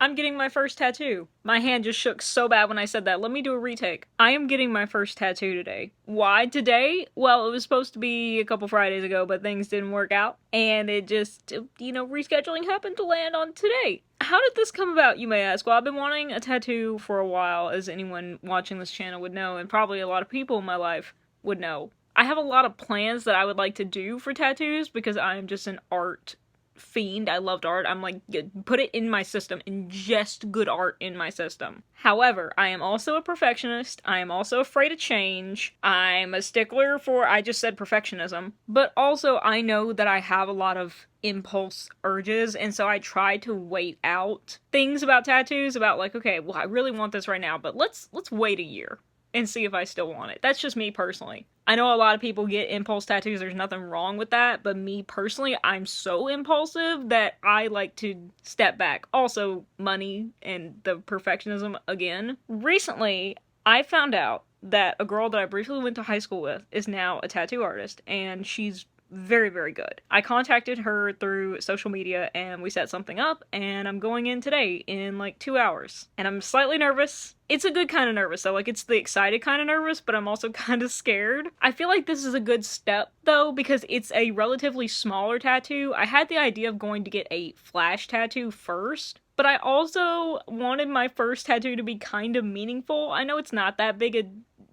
I'm getting my first tattoo. My hand just shook so bad when I said that. Let me do a retake. I am getting my first tattoo today. Why today? Well, it was supposed to be a couple Fridays ago, but things didn't work out. And it just, rescheduling happened to land on today. How did this come about, you may ask? Well, I've been wanting a tattoo for a while, as anyone watching this channel would know, and probably a lot of people in my life would know. I have a lot of plans that I would like to do for tattoos, because I am just an art fiend. I loved art. I'm like, put it in my system, ingest good art in my system. However, I am also a perfectionist. I am also afraid of change. I'm a stickler for, I just said perfectionism, but also I know that I have a lot of impulse urges, and so I try to wait out things about tattoos, about like, okay, well, I really want this right now, but let's wait a year. and see if I still want it. That's just me personally. I know a lot of people get impulse tattoos, there's nothing wrong with that, but me personally, I'm so impulsive that I like to step back. Also, money and the perfectionism again. Recently, I found out that a girl that I briefly went to high school with is now a tattoo artist, and she's very, very good. I contacted her through social media and we set something up, and I'm going in today in like 2 hours. And I'm slightly nervous. It's a good kind of nervous though, like it's the excited kind of nervous, but I'm also kind of scared. I feel like this is a good step though, because it's a relatively smaller tattoo. I had the idea of going to get a flash tattoo first, but I also wanted my first tattoo to be kind of meaningful. I know it's not that big a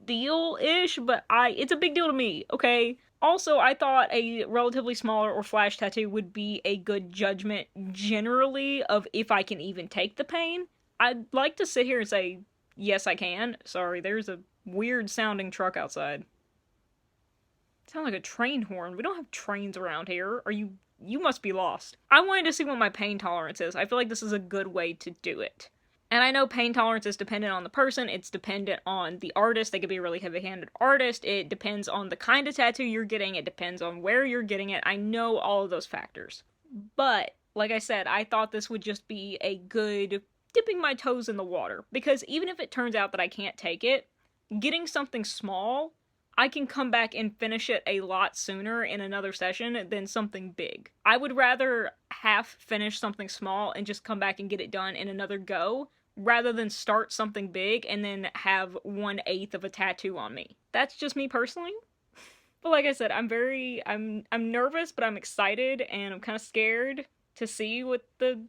deal-ish, but it's a big deal to me, okay? Also, I thought a relatively smaller or flash tattoo would be a good judgment generally of if I can even take the pain. I'd like to sit here and say, yes, I can. Sorry, there's a weird sounding truck outside. Sound like a train horn. We don't have trains around here. You must be lost. I wanted to see what my pain tolerance is. I feel like this is a good way to do it. And I know pain tolerance is dependent on the person, it's dependent on the artist, they could be a really heavy-handed artist, it depends on the kind of tattoo you're getting, it depends on where you're getting it, I know all of those factors. But, like I said, I thought this would just be a good dipping my toes in the water, because even if it turns out that I can't take it, getting something small, I can come back and finish it a lot sooner in another session than something big. I would rather half finish something small and just come back and get it done in another go, rather than start something big and then have 1/8 of a tattoo on me. That's just me personally. But like I said, I'm nervous, but I'm excited and I'm kind of scared to see what the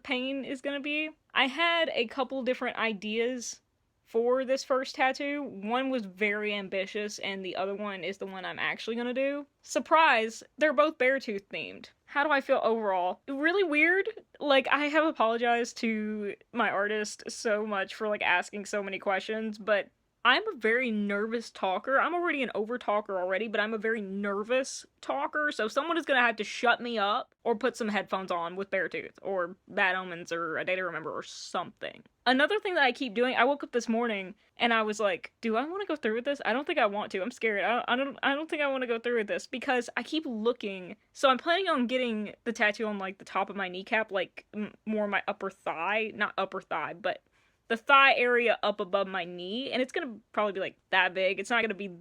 pain is gonna be. I had a couple different ideas for this first tattoo. One was very ambitious, and the other one is the one I'm actually gonna do. Surprise! They're both Beartooth themed. How do I feel overall? Really weird. Like, I have apologized to my artist so much for, like, asking so many questions, but I'm a very nervous talker. I'm already an over-talker already, but I'm a very nervous talker, so someone is gonna have to shut me up or put some headphones on with Beartooth, or Bad Omens, or A Day to Remember, or something. Another thing that I keep doing, I woke up this morning and I was like, do I want to go through with this? I don't think I want to. I'm scared. I don't think I want to go through with this because I keep looking. So I'm planning on getting the tattoo on like the top of my kneecap, like more my upper thigh, not upper thigh, but the thigh area up above my knee, and it's gonna probably be like that big. It's not gonna be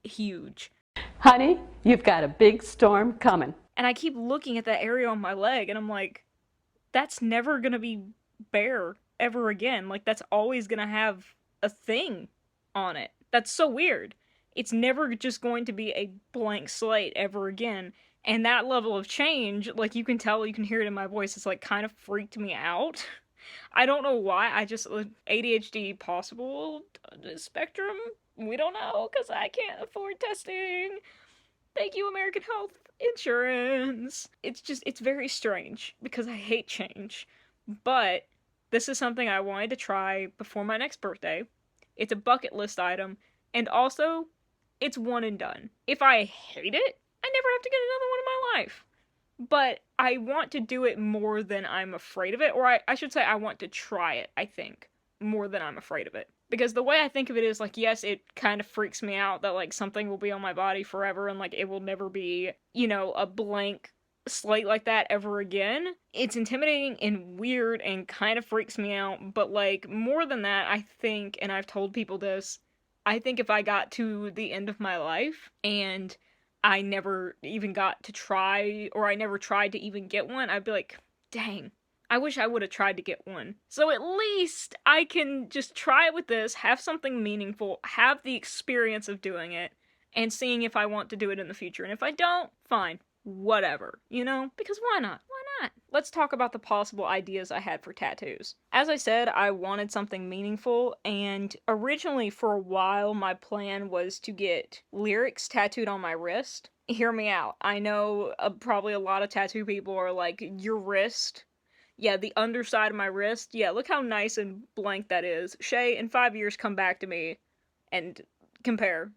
huge. Honey, you've got a big storm coming. And I keep looking at that area on my leg, and I'm like, that's never gonna be bare ever again. Like, that's always gonna have a thing on it. That's so weird. It's never just going to be a blank slate ever again. And that level of change, like, you can tell, you can hear it in my voice, it's like kind of freaked me out. I don't know why. I just, ADHD possible spectrum? We don't know, because I can't afford testing. Thank you, American Health Insurance. It's very strange, because I hate change. But this is something I wanted to try before my next birthday. It's a bucket list item, and also, it's one and done. If I hate it, I never have to get another one in my life. But I want to do it more than I'm afraid of it, or I should say I want to try it, I think, more than I'm afraid of it. Because the way I think of it is, like, yes, it kind of freaks me out that, like, something will be on my body forever and, like, it will never be, you know, a blank slate like that ever again. It's intimidating and weird and kind of freaks me out, but, like, more than that, I think, and I've told people this, I think if I got to the end of my life and I never even got to try, or I never tried to even get one, I'd be like, dang, I wish I would have tried to get one. So at least I can just try it with this, have something meaningful, have the experience of doing it, and seeing if I want to do it in the future. And if I don't, fine. Whatever, you know? Because why not? Why not? Let's talk about the possible ideas I had for tattoos. As I said, I wanted something meaningful, and originally for a while my plan was to get lyrics tattooed on my wrist. Hear me out. I know probably a lot of tattoo people are like, your wrist? Yeah, the underside of my wrist? Yeah, look how nice and blank that is. Shay, in 5 years, come back to me and compare.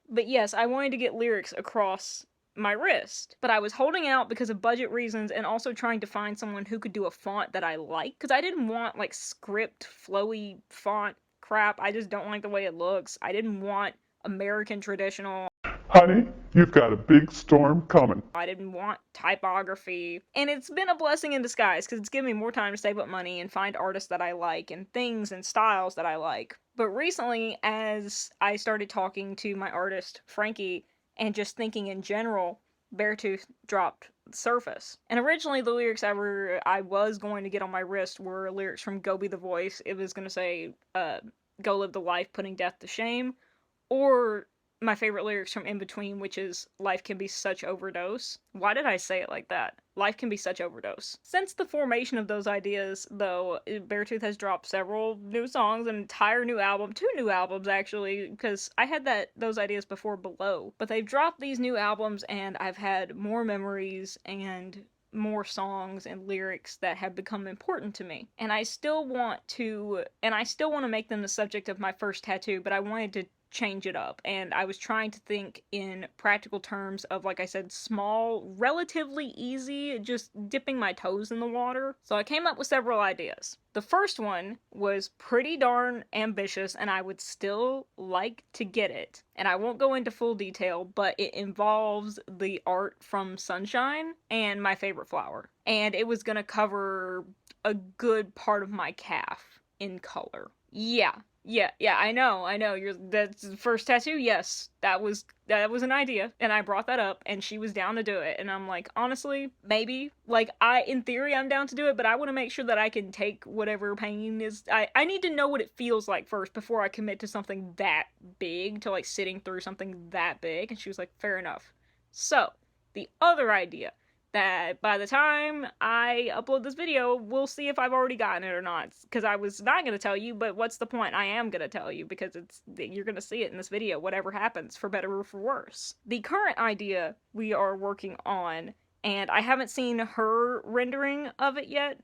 But yes, I wanted to get lyrics across my wrist, but I was holding out because of budget reasons and also trying to find someone who could do a font that I like, because I didn't want like script flowy font crap. I just don't like the way it looks. I didn't want American traditional. Honey, you've got a big storm coming. I didn't want typography. And it's been a blessing in disguise because it's given me more time to save up money and find artists that I like and things and styles that I like. But recently, as I started talking to my artist, Frankie, and just thinking in general, Beartooth dropped The Surface. And originally the lyrics I was going to get on my wrist were lyrics from Go Be The Voice. It was going to say, go live the life putting death to shame. Or my favorite lyrics from In Between, which is, life can be such overdose. Why did I say it like that? Life can be such overdose. Since the formation of those ideas, though, Beartooth has dropped several new songs, an entire new album, 2 new albums actually, because I had those ideas before Below. But they've dropped these new albums and I've had more memories and more songs and lyrics that have become important to me. And I still want to make them the subject of my first tattoo, but I wanted to change it up, and I was trying to think in practical terms of, like I said, small, relatively easy, just dipping my toes in the water. So I came up with several ideas. The first one was pretty darn ambitious, and I would still like to get it. And I won't go into full detail, but it involves the art from Sunshine and my favorite flower. And it was gonna cover a good part of my calf in color. Yeah, I know, that's the first tattoo, yes, that was an idea, and I brought that up, and she was down to do it, and I'm like, honestly, maybe, like, in theory, I'm down to do it, but I want to make sure that I can take whatever pain is, I need to know what it feels like first, before I commit to something that big, to, like, sitting through something that big, and she was like, fair enough. So, the other idea, that by the time I upload this video, we'll see if I've already gotten it or not. Because I was not going to tell you, but what's the point? I am going to tell you, because you're going to see it in this video, whatever happens, for better or for worse. The current idea we are working on, and I haven't seen her rendering of it yet,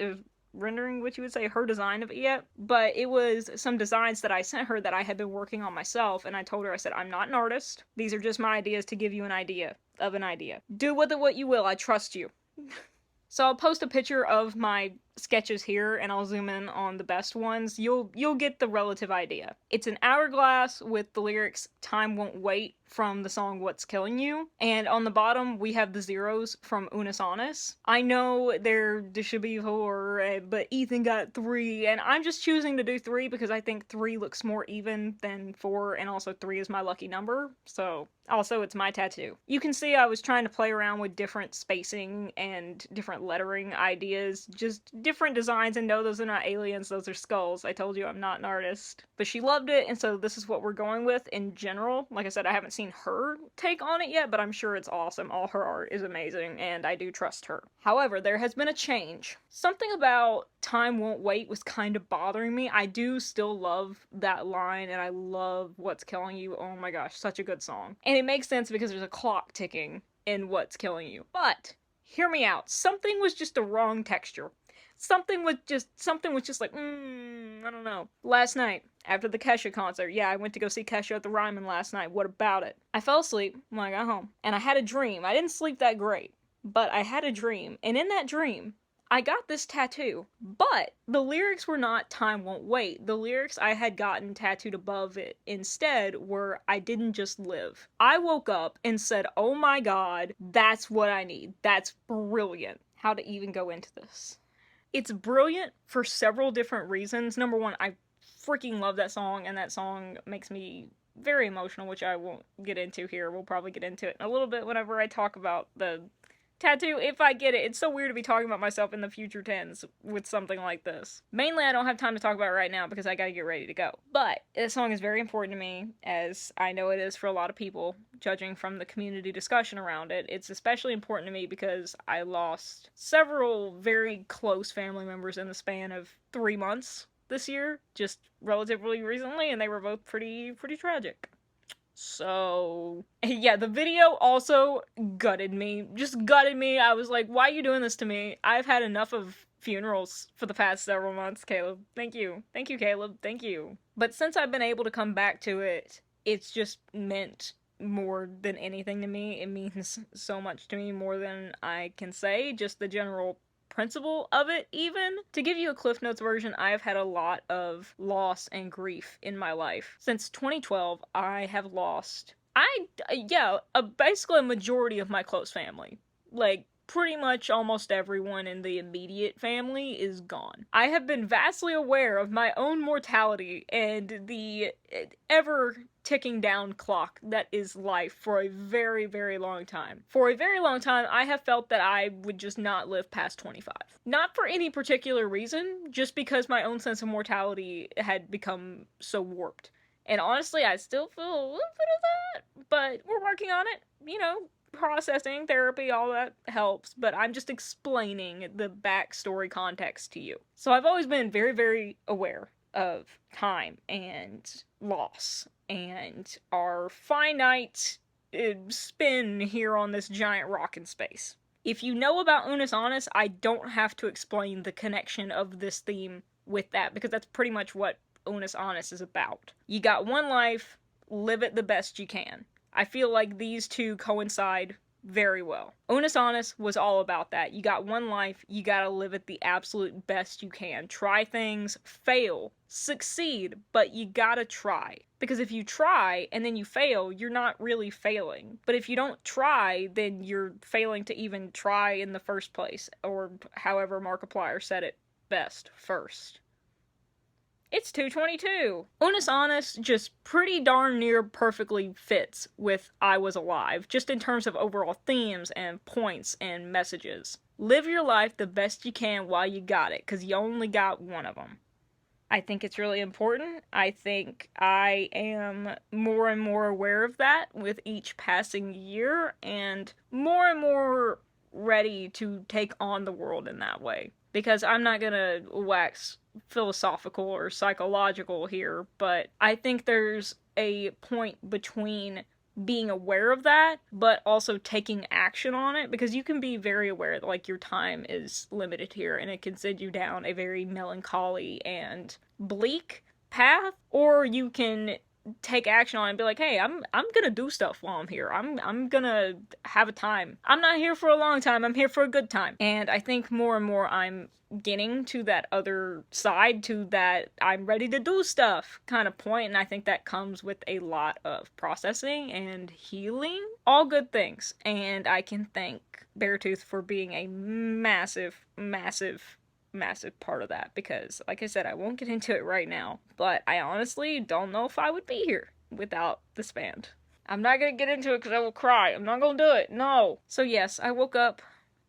rendering what you would say, her design of it yet, but it was some designs that I sent her that I had been working on myself, and I told her, I said, I'm not an artist. These are just my ideas to give you an idea of an idea. Do with it what you will, I trust you. So I'll post a picture of my sketches here, and I'll zoom in on the best ones. You'll get the relative idea. It's an hourglass with the lyrics, time won't wait, from the song What's Killing You, and on the bottom we have the zeros from Unis Honest. I know there should be 4, but Ethan got 3, and I'm just choosing to do 3 because I think 3 looks more even than 4, and also 3 is my lucky number, so also it's my tattoo. You can see I was trying to play around with different spacing and different lettering ideas, just different designs, and no, those are not aliens, those are skulls. I told you I'm not an artist. But she loved it, and so this is what we're going with in general. Like I said, I haven't seen her take on it yet, but I'm sure it's awesome. All her art is amazing, and I do trust her. However, there has been a change. Something about Time Won't Wait was kind of bothering me. I do still love that line, and I love What's Killing You. Oh my gosh, such a good song. And it makes sense because there's a clock ticking in What's Killing You. But hear me out. Something was just the wrong texture. Something was just like, I don't know. Last night, after the Kesha concert, yeah, I went to go see Kesha at the Ryman last night. What about it? I fell asleep when I got home, and I had a dream. I didn't sleep that great, but I had a dream, and in that dream, I got this tattoo, but the lyrics were not Time Won't Wait. The lyrics I had gotten tattooed above it instead were, I didn't just live. I woke up and said, oh my god, that's what I need. That's brilliant. How to even go into this. It's brilliant for several different reasons. Number one, I freaking love that song, and that song makes me very emotional, which I won't get into here. We'll probably get into it in a little bit whenever I talk about the tattoo, if I get it. It's so weird to be talking about myself in the future tense with something like this. Mainly, I don't have time to talk about it right now because I gotta get ready to go. But this song is very important to me, as I know it is for a lot of people, judging from the community discussion around it. It's especially important to me because I lost several very close family members in the span of 3 months this year, just relatively recently, and they were both pretty tragic. So, yeah, the video also gutted me. Just gutted me. I was like, why are you doing this to me? I've had enough of funerals for the past several months, Caleb. Thank you. Thank you, Caleb. Thank you. But since I've been able to come back to it, it's just meant more than anything to me. It means so much to me, more than I can say. Just the general principle of it, even. To give you a Cliff Notes version, I have had a lot of loss and grief in my life. Since 2012, I have lost, basically a majority of my close family. Like, pretty much almost everyone in the immediate family is gone. I have been vastly aware of my own mortality and the ever ticking down clock that is life for a very, very long time. For a very long time, I have felt that I would just not live past 25. Not for any particular reason, just because my own sense of mortality had become so warped. And honestly, I still feel a little bit of that, but we're working on it, you know. Processing, therapy, all that helps, but I'm just explaining the backstory context to you. So I've always been very, very aware of time and loss and our finite spin here on this giant rock in space. If you know about Unus Annus, I don't have to explain the connection of this theme with that, because that's pretty much what Unus Annus is about. You got one life, live it the best you can. I feel like these two coincide very well. Unus Annus was all about that. You got one life, you gotta live it the absolute best you can. Try things, fail, succeed, but you gotta try. Because if you try and then you fail, you're not really failing. But if you don't try, then you're failing to even try in the first place. Or however Markiplier said it best, first. It's 222. Unus Annus just pretty darn near perfectly fits with I Was Alive, just in terms of overall themes and points and messages. Live your life the best you can while you got it, because you only got one of them. I think it's really important. I think I am more and more aware of that with each passing year, and more ready to take on the world in that way. Because I'm not gonna wax philosophical or psychological here, but I think there's a point between being aware of that, but also taking action on it, because you can be very aware that, like, your time is limited here, and it can send you down a very melancholy and bleak path, or you can take action on it and be like, hey, I'm gonna do stuff while I'm here. I'm gonna have a time. I'm not here for a long time, I'm here for a good time. And I think more and more I'm getting to that other side, to that I'm ready to do stuff kind of point, and I think that comes with a lot of processing and healing. All good things. And I can thank Beartooth for being a massive part of that, because like I said, I won't get into it right now, but I honestly don't know if I would be here without this band. I'm not gonna get into it because I will cry. I'm not gonna do it. No. So yes, I woke up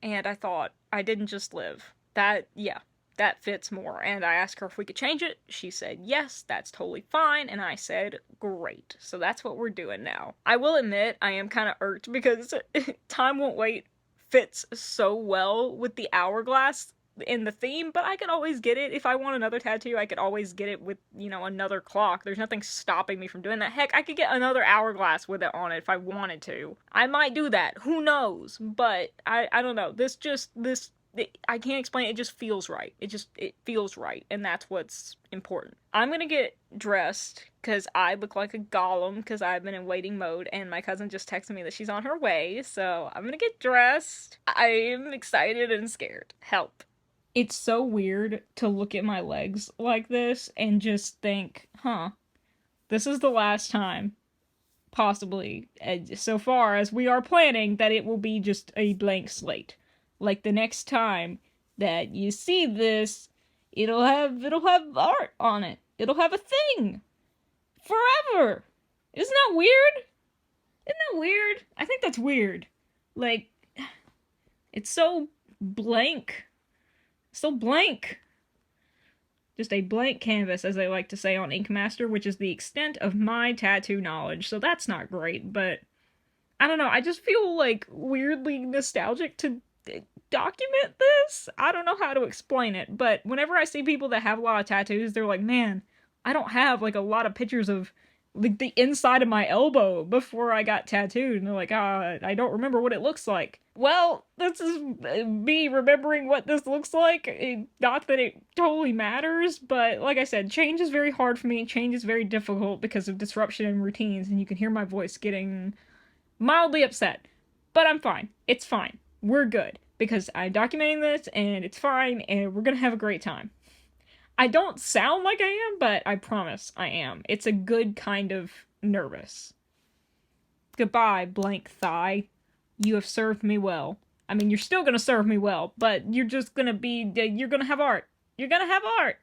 and I thought, I didn't just live. That fits more. And I asked her if we could change it. She said yes, that's totally fine. And I said great. So that's what we're doing now. I will admit I am kind of irked because Time Won't Wait fits so well with the hourglass in the theme, but I could always get it. If I want another tattoo, I could always get it with, you know, another clock. There's nothing stopping me from doing that. Heck, I could get another hourglass with it on it if I wanted to. I might do that. Who knows? But I don't know. I can't explain it. It just feels right. It feels right, and that's what's important. I'm gonna get dressed because I look like a golem because I've been in waiting mode, and my cousin just texted me that she's on her way, so I'm gonna get dressed. I am excited and scared. Help. It's so weird to look at my legs like this and just think, this is the last time, possibly, so far as we are planning, that it will be just a blank slate. Like, the next time that you see this, it'll have art on it. It'll have a thing. Forever. Isn't that weird? Isn't that weird? I think that's weird. Like, it's so blank. So blank. Just a blank canvas, as they like to say on Ink Master, which is the extent of my tattoo knowledge, so that's not great, but I don't know, I just feel, like, weirdly nostalgic to document this. I don't know how to explain it, but whenever I see people that have a lot of tattoos, they're like, man, I don't have, like, a lot of pictures of, like, the inside of my elbow before I got tattooed, and they're like, I don't remember what it looks like. Well, this is me remembering what this looks like. Not that it totally matters, but like I said, change is very hard for me. Change is very difficult because of disruption in routines, and you can hear my voice getting mildly upset. But I'm fine. It's fine. We're good. because I'm documenting this and it's fine and we're gonna have a great time. I don't sound like I am, but I promise I am. It's a good kind of nervous. Goodbye, blank thigh. You have served me well. I mean, you're still gonna serve me well, but you're just gonna you're gonna have art. You're gonna have art.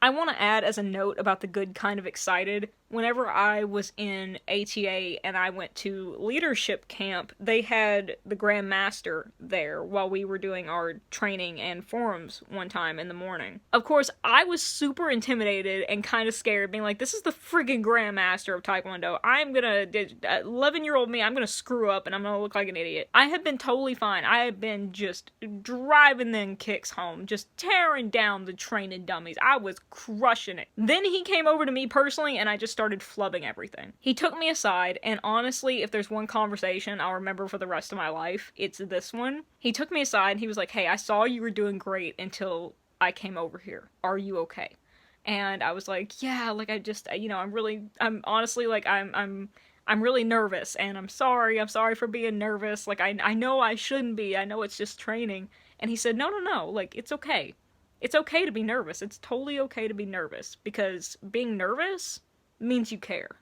I want to add as a note about the good kind of excited, whenever I was in ATA and I went to leadership camp, they had the Grand Master there while we were doing our training and forums one time in the morning. Of course, I was super intimidated and kind of scared, being like, this is the friggin' Grand Master of Taekwondo. 11-year-old me, I'm gonna screw up and I'm gonna look like an idiot. I have been totally fine. I have been just driving them kicks home, just tearing down the training dummies. I was crushing it. Then he came over to me personally and I just started flubbing everything. He took me aside, and honestly, if there's one conversation I'll remember for the rest of my life, it's this one. He took me aside and he was like, hey, I saw you were doing great until I came over here. Are you okay? And I was like, yeah, like I'm really nervous and I'm sorry for being nervous. Like I know I shouldn't be. I know it's just training. And he said, no, like it's okay. It's okay to be nervous. It's totally okay to be nervous, because being nervous means you care.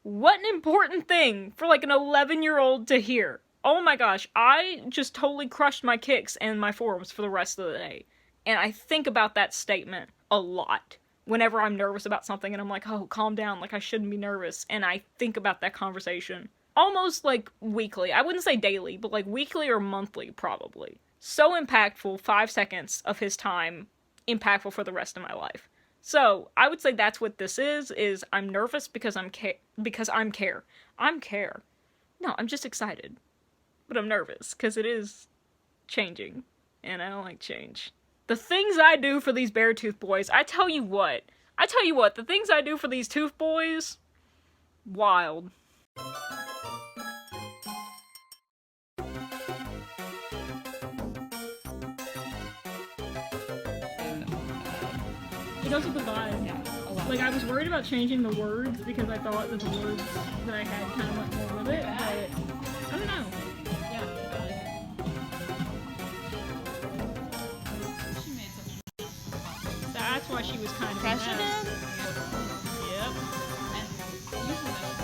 What an important thing for like an 11-year-old to hear. Oh my gosh, I just totally crushed my kicks and my forums for the rest of the day. And I think about that statement a lot whenever I'm nervous about something and I'm like, oh, calm down, like I shouldn't be nervous. And I think about that conversation almost like weekly. I wouldn't say daily, but like weekly or monthly probably. So impactful, 5 seconds of his time, impactful for the rest of my life. So, I would say that's what this is I'm nervous because I'm care. I'm care. No, I'm just excited. But I'm nervous, because it is changing, and I don't like change. The things I do for these Beartooth boys, I tell you what, the things I do for these tooth boys, wild. It goes with the vibe. Yeah, a lot. Like, I was worried about changing the words because I thought that the words that I had kind of went more with it, but I don't know. Yeah, I like it. She made such a That's why she was kind of impression. mad. Yep. And usually that's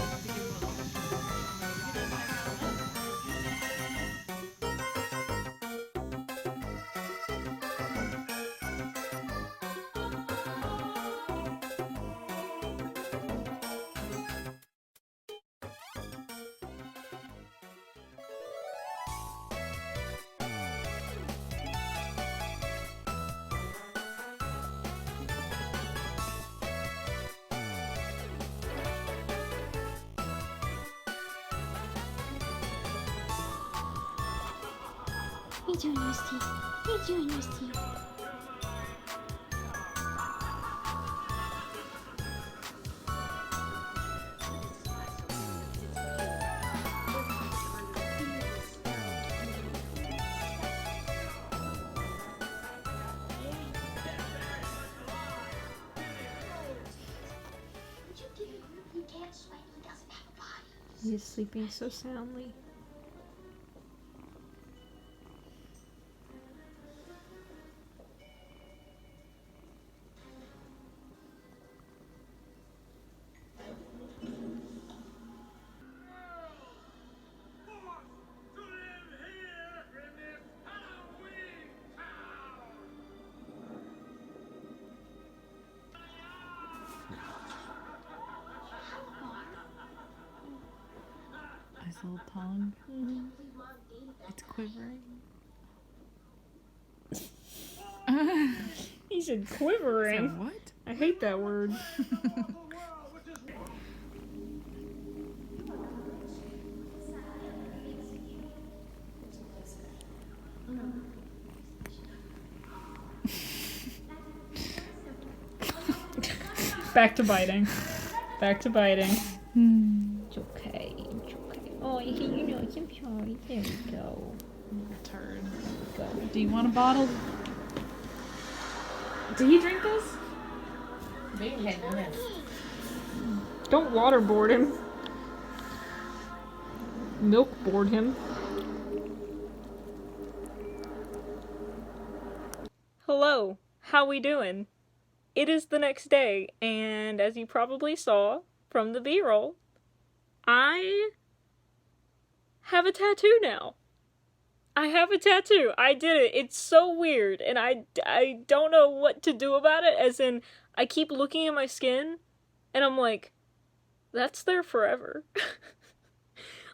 Me too, Nasty. Me too, Nasty. He is sleeping so soundly. his little tongue. It's quivering. He said quivering. So what? I hate that word. Back to biting. Back to biting. It's okay. It's okay. Oh, I'm sorry. There we go. Turd. Go. Do you want a bottle? Did he drink this? Don't waterboard him. Milk board him. Hello, how we doing? It is the next day, and as you probably saw from the B-roll, I have a tattoo now. I have a tattoo. I did it. It's so weird, and I don't know what to do about it, as in, I keep looking at my skin, and I'm like, that's there forever.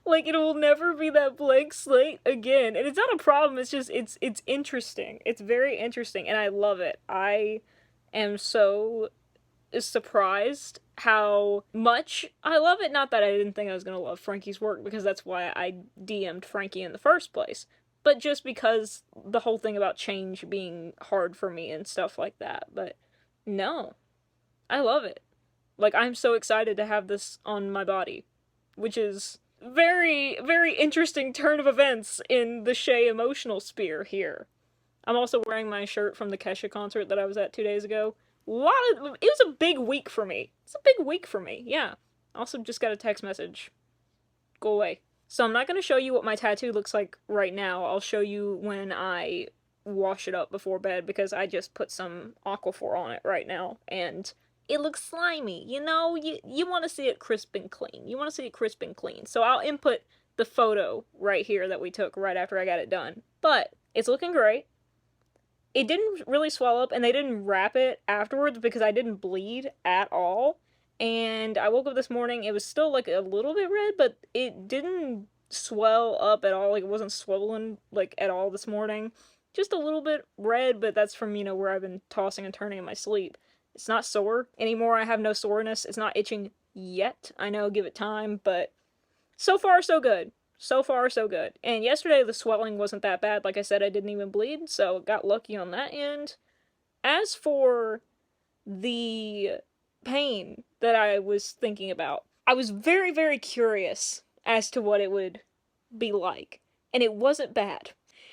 Like, it will never be that blank slate again. And it's not a problem, it's just, it's interesting. It's very interesting, and I love it. I am so surprised how much I love it. Not that I didn't think I was gonna love Frankie's work, because that's why I DM'd Frankie in the first place. But just because the whole thing about change being hard for me and stuff like that. But no, I love it. Like, I'm so excited to have this on my body, which is very, very interesting turn of events in the Chey emotional sphere here. I'm also wearing my shirt from the Kesha concert that I was at 2 days ago. It was a big week for me. It's a big week for me, yeah. Also just got a text message. Go away. So I'm not going to show you what my tattoo looks like right now. I'll show you when I wash it up before bed, because I just put some Aquaphor on it right now, and it looks slimy. You know, you want to see it crisp and clean. You want to see it crisp and clean. So I'll input the photo right here that we took right after I got it done. But it's looking great. It didn't really swell up, and they didn't wrap it afterwards because I didn't bleed at all. And I woke up this morning, it was still like a little bit red, but it didn't swell up at all. Like, it wasn't swollen like at all this morning. Just a little bit red, but that's from, you know, where I've been tossing and turning in my sleep. It's not sore anymore. I have no soreness. It's not itching yet. I know, give it time, but so far so good. So far so good. And yesterday the swelling wasn't that bad. Like I said, I didn't even bleed, so got lucky on that end. As for the pain that I was thinking about, I was very, very curious as to what it would be like. And it wasn't bad.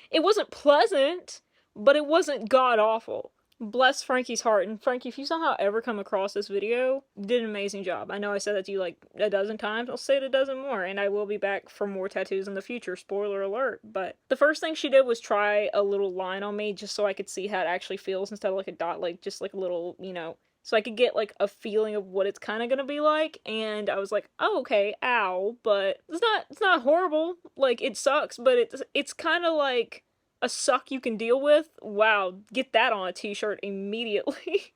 It wasn't pleasant, but it wasn't god-awful. Bless Frankie's heart. And Frankie, if you somehow ever come across this video, you did an amazing job. I know I said that to you like a dozen times. I'll say it a dozen more, and I will be back for more tattoos in the future. Spoiler alert. But the first thing she did was try a little line on me, just so I could see how it actually feels instead of like a dot, like just like a little, you know, so I could get like a feeling of what it's kind of gonna be like. And I was like, oh, okay, ow, but it's not horrible. Like, it sucks, but it's kind of like a suck you can deal with. Wow, get that on a t-shirt immediately.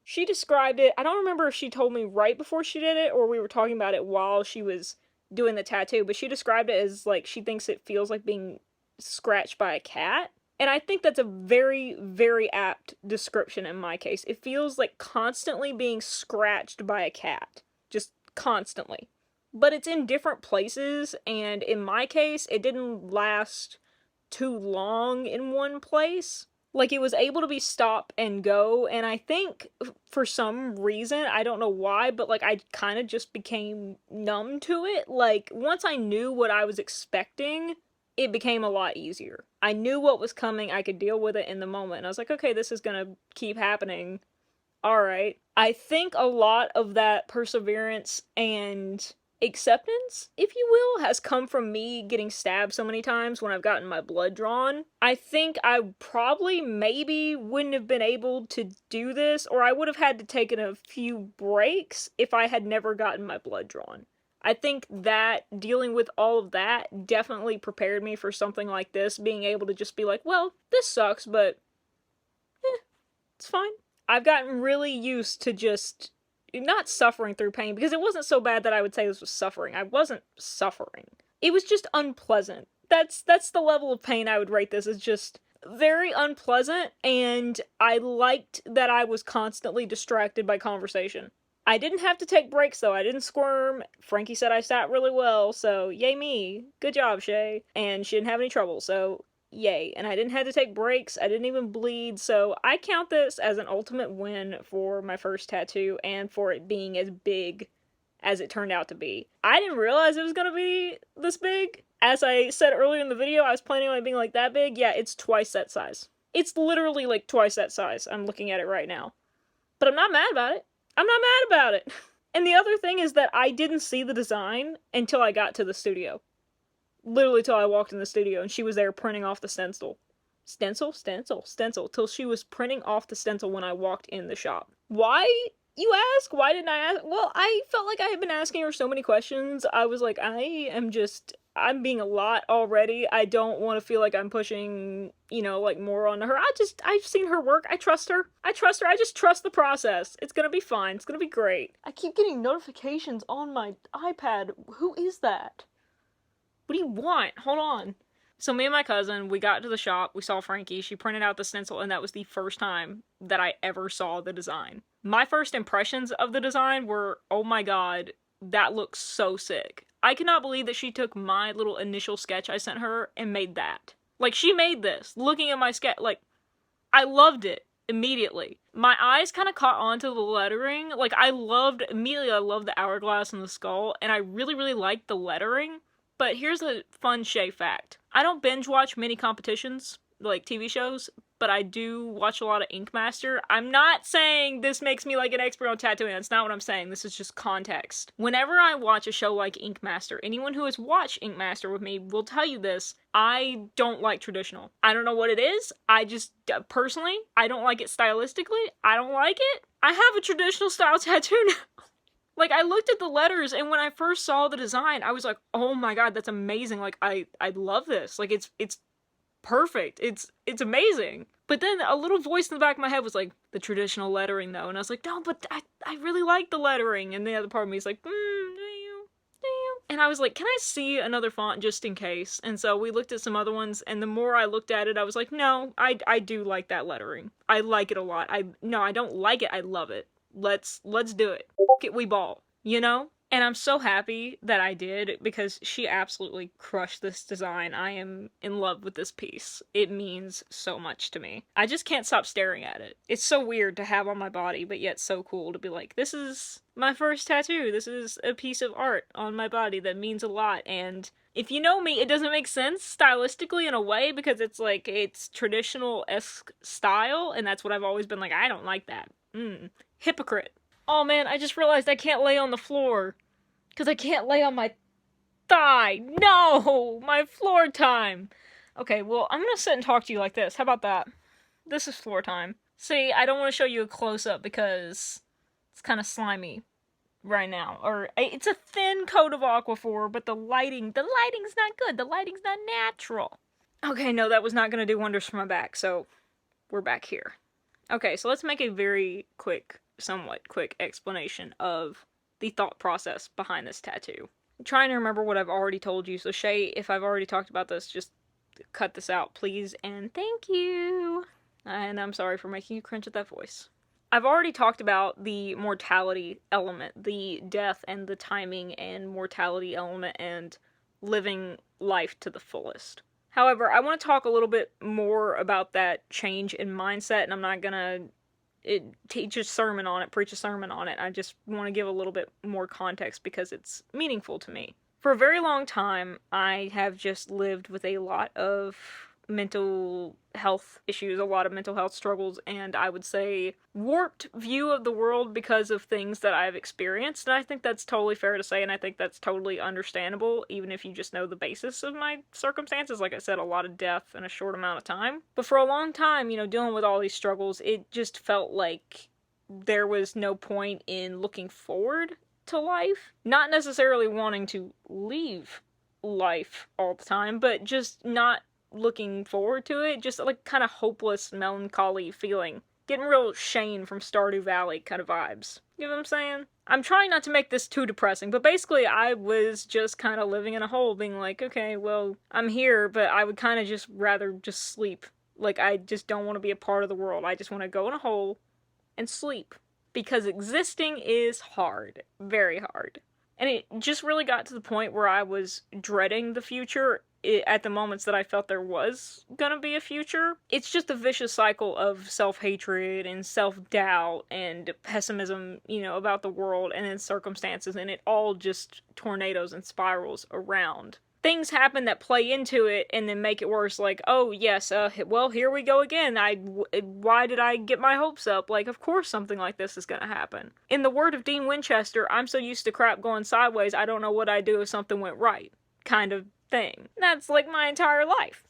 She described it, I don't remember if she told me right before she did it or we were talking about it while she was doing the tattoo, but she described it as like she thinks it feels like being scratched by a cat. And I think that's a very, very apt description in my case. It feels like constantly being scratched by a cat. Just constantly. But it's in different places, and in my case, it didn't last too long in one place. Like, it was able to be stop and go, and I think for some reason, I don't know why, but like I kind of just became numb to it. Like, once I knew what I was expecting, it became a lot easier. I knew what was coming, I could deal with it in the moment, and I was like, okay, this is gonna keep happening. Alright. I think a lot of that perseverance and acceptance, if you will, has come from me getting stabbed so many times when I've gotten my blood drawn. I think I probably maybe wouldn't have been able to do this, or I would have had to take a few breaks if I had never gotten my blood drawn. I think that dealing with all of that definitely prepared me for something like this, being able to just be like, well, this sucks, but it's fine. I've gotten really used to just not suffering through pain, because it wasn't so bad that I would say this was suffering. I wasn't suffering. It was just unpleasant. That's the level of pain I would rate this, as just very unpleasant, and I liked that I was constantly distracted by conversation. I didn't have to take breaks, though. I didn't squirm. Frankie said I sat really well, so yay me. Good job, Chey. And she didn't have any trouble, so yay. And I didn't have to take breaks. I didn't even bleed, so I count this as an ultimate win for my first tattoo and for it being as big as it turned out to be. I didn't realize it was gonna be this big. As I said earlier in the video, I was planning on it being like that big. Yeah, it's twice that size. It's literally like twice that size. I'm looking at it right now. But I'm not mad about it. I'm not mad about it. And the other thing is that I didn't see the design until I got to the studio. Literally till I walked in the studio and she was there printing off the stencil. stencil, till she was printing off the stencil when I walked in the shop. Why, you ask? Why didn't I ask? Well, I felt like I had been asking her so many questions. I was like, I'm being a lot already. I don't want to feel like I'm pushing, like more on her. I've seen her work. I trust her. I just trust the process. It's gonna be fine. It's gonna be great. I keep getting notifications on my iPad. Who is that? What do you want? Hold on. So me and my cousin, we got to the shop, we saw Frankie, she printed out the stencil, and that was the first time that I ever saw the design. My first impressions of the design were, oh my god, that looks so sick. I cannot believe that she took my little initial sketch I sent her and made that. Like, she made this, looking at my sketch, like, I loved it immediately. My eyes kind of caught on to the lettering, like, I loved the hourglass and the skull, and I really, really liked the lettering. But here's a fun Chey fact. I don't binge watch many competitions, like TV shows, but I do watch a lot of Ink Master. I'm not saying this makes me like an expert on tattooing. That's not what I'm saying. This is just context. Whenever I watch a show like Ink Master, anyone who has watched Ink Master with me will tell you this. I don't like traditional. I don't know what it is. I just, personally, I don't like it stylistically. I don't like it. I have a traditional style tattoo now. Like, I looked at the letters, and when I first saw the design, I was like, oh my god, that's amazing. Like, I love this. Like, it's perfect. It's amazing. But then a little voice in the back of my head was like, the traditional lettering, though. And I was like, no, but I really like the lettering. And the other part of me is like, do you? And I was like, can I see another font just in case? And so we looked at some other ones, and the more I looked at it, I was like, no, I do like that lettering. I like it a lot. No, I don't like it. I love it. Let's do it. We ball, And I'm so happy that I did, because she absolutely crushed this design. I am in love with this piece. It means so much to me. I just can't stop staring at it. It's so weird to have on my body, but yet so cool to be like, this is my first tattoo. This is a piece of art on my body that means a lot. And if you know me, it doesn't make sense stylistically in a way, because it's like, it's traditional-esque style, and that's what I've always been like, I don't like that. Hypocrite. Oh man, I just realized I can't lay on the floor. Because I can't lay on my thigh. No! My floor time. Okay, well, I'm gonna sit and talk to you like this. How about that? This is floor time. See, I don't want to show you a close-up because it's kind of slimy right now. Or, it's a thin coat of Aquaphor, but the lighting's not good. The lighting's not natural. Okay, no, that was not gonna do wonders for my back, so we're back here. Okay, so let's make a very somewhat quick explanation of the thought process behind this tattoo. I'm trying to remember what I've already told you, so Chey, if I've already talked about this, just cut this out, please, and thank you! And I'm sorry for making you cringe at that voice. I've already talked about the mortality element, the death and the timing and mortality element, and living life to the fullest. However, I want to talk a little bit more about that change in mindset, and I'm not gonna preach a sermon on it. I just want to give a little bit more context because it's meaningful to me. For a very long time, I have just lived with a lot of mental health issues, a lot of mental health struggles, and I would say warped view of the world because of things that I've experienced, and I think that's totally fair to say, and I think that's totally understandable, even if you just know the basis of my circumstances. Like I said, a lot of death in a short amount of time. But for a long time, dealing with all these struggles, it just felt like there was no point in looking forward to life. Not necessarily wanting to leave life all the time, but just not looking forward to it, just like kind of hopeless, melancholy feeling. Getting real Shane from Stardew Valley kind of vibes. You know what I'm saying? I'm trying not to make this too depressing, but basically I was just kind of living in a hole, being like, okay, well, I'm here, but I would kind of just rather just sleep. Like, I just don't want to be a part of the world. I just want to go in a hole and sleep. Because existing is hard. Very hard. And it just really got to the point where I was dreading the future at the moments that I felt there was gonna be a future. It's just a vicious cycle of self-hatred and self-doubt and pessimism, about the world and its circumstances, and it all just tornadoes and spirals around. Things happen that play into it and then make it worse, like, oh yes, well, here we go again. Why did I get my hopes up? Like, of course something like this is gonna happen. In the word of Dean Winchester, I'm so used to crap going sideways, I don't know what I'd do if something went right. Kind of thing. That's like my entire life.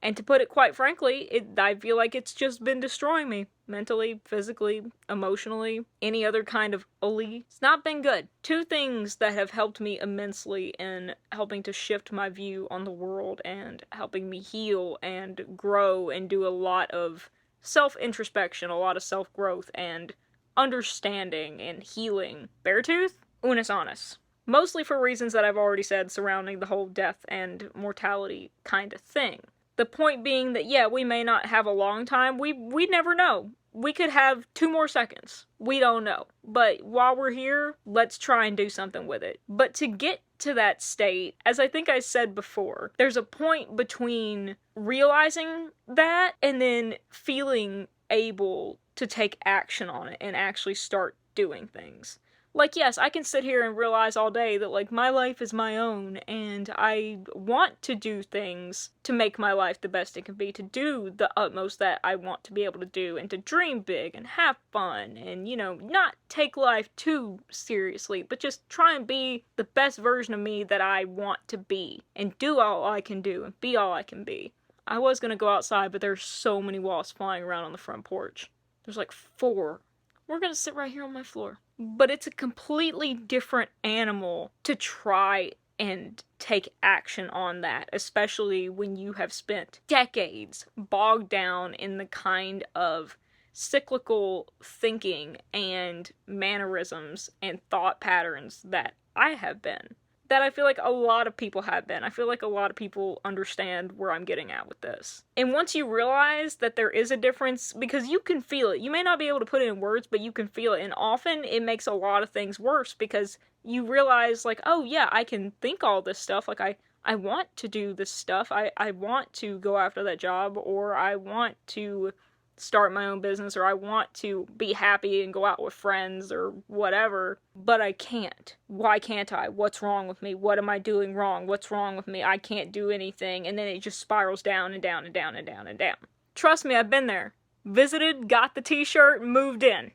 And to put it quite frankly, I feel like it's just been destroying me. Mentally, physically, emotionally, any other kind of It's not been good. Two things that have helped me immensely in helping to shift my view on the world and helping me heal and grow and do a lot of self-introspection, a lot of self-growth and understanding and healing. Beartooth, Unis Honest. Mostly for reasons that I've already said surrounding the whole death and mortality kind of thing. The point being that, yeah, we may not have a long time. We never know. We could have 2 more seconds. We don't know. But while we're here, let's try and do something with it. But to get to that state, as I think I said before, there's a point between realizing that and then feeling able to take action on it and actually start doing things. Like, yes, I can sit here and realize all day that, like, my life is my own, and I want to do things to make my life the best it can be, to do the utmost that I want to be able to do, and to dream big, and have fun, and, you know, not take life too seriously, but just try and be the best version of me that I want to be, and do all I can do, and be all I can be. I was gonna go outside, but there's so many wasps flying around on the front porch. There's like 4. We're gonna sit right here on my floor. But it's a completely different animal to try and take action on that, especially when you have spent decades bogged down in the kind of cyclical thinking and mannerisms and thought patterns that I have been. That I feel like a lot of people have been. I feel like a lot of people understand where I'm getting at with this. And once you realize that there is a difference, because you can feel it. You may not be able to put it in words, but you can feel it. And often it makes a lot of things worse because you realize, like, oh yeah, I can think all this stuff. Like, I want to do this stuff. I want to go after that job, or I want to start my own business, or I want to be happy and go out with friends or whatever, but I can't. Why can't I? What's wrong with me? What am I doing wrong? What's wrong with me? I can't do anything. And then it just spirals down and down and down and down and down. Trust me, I've been there. Visited, got the t-shirt, moved in.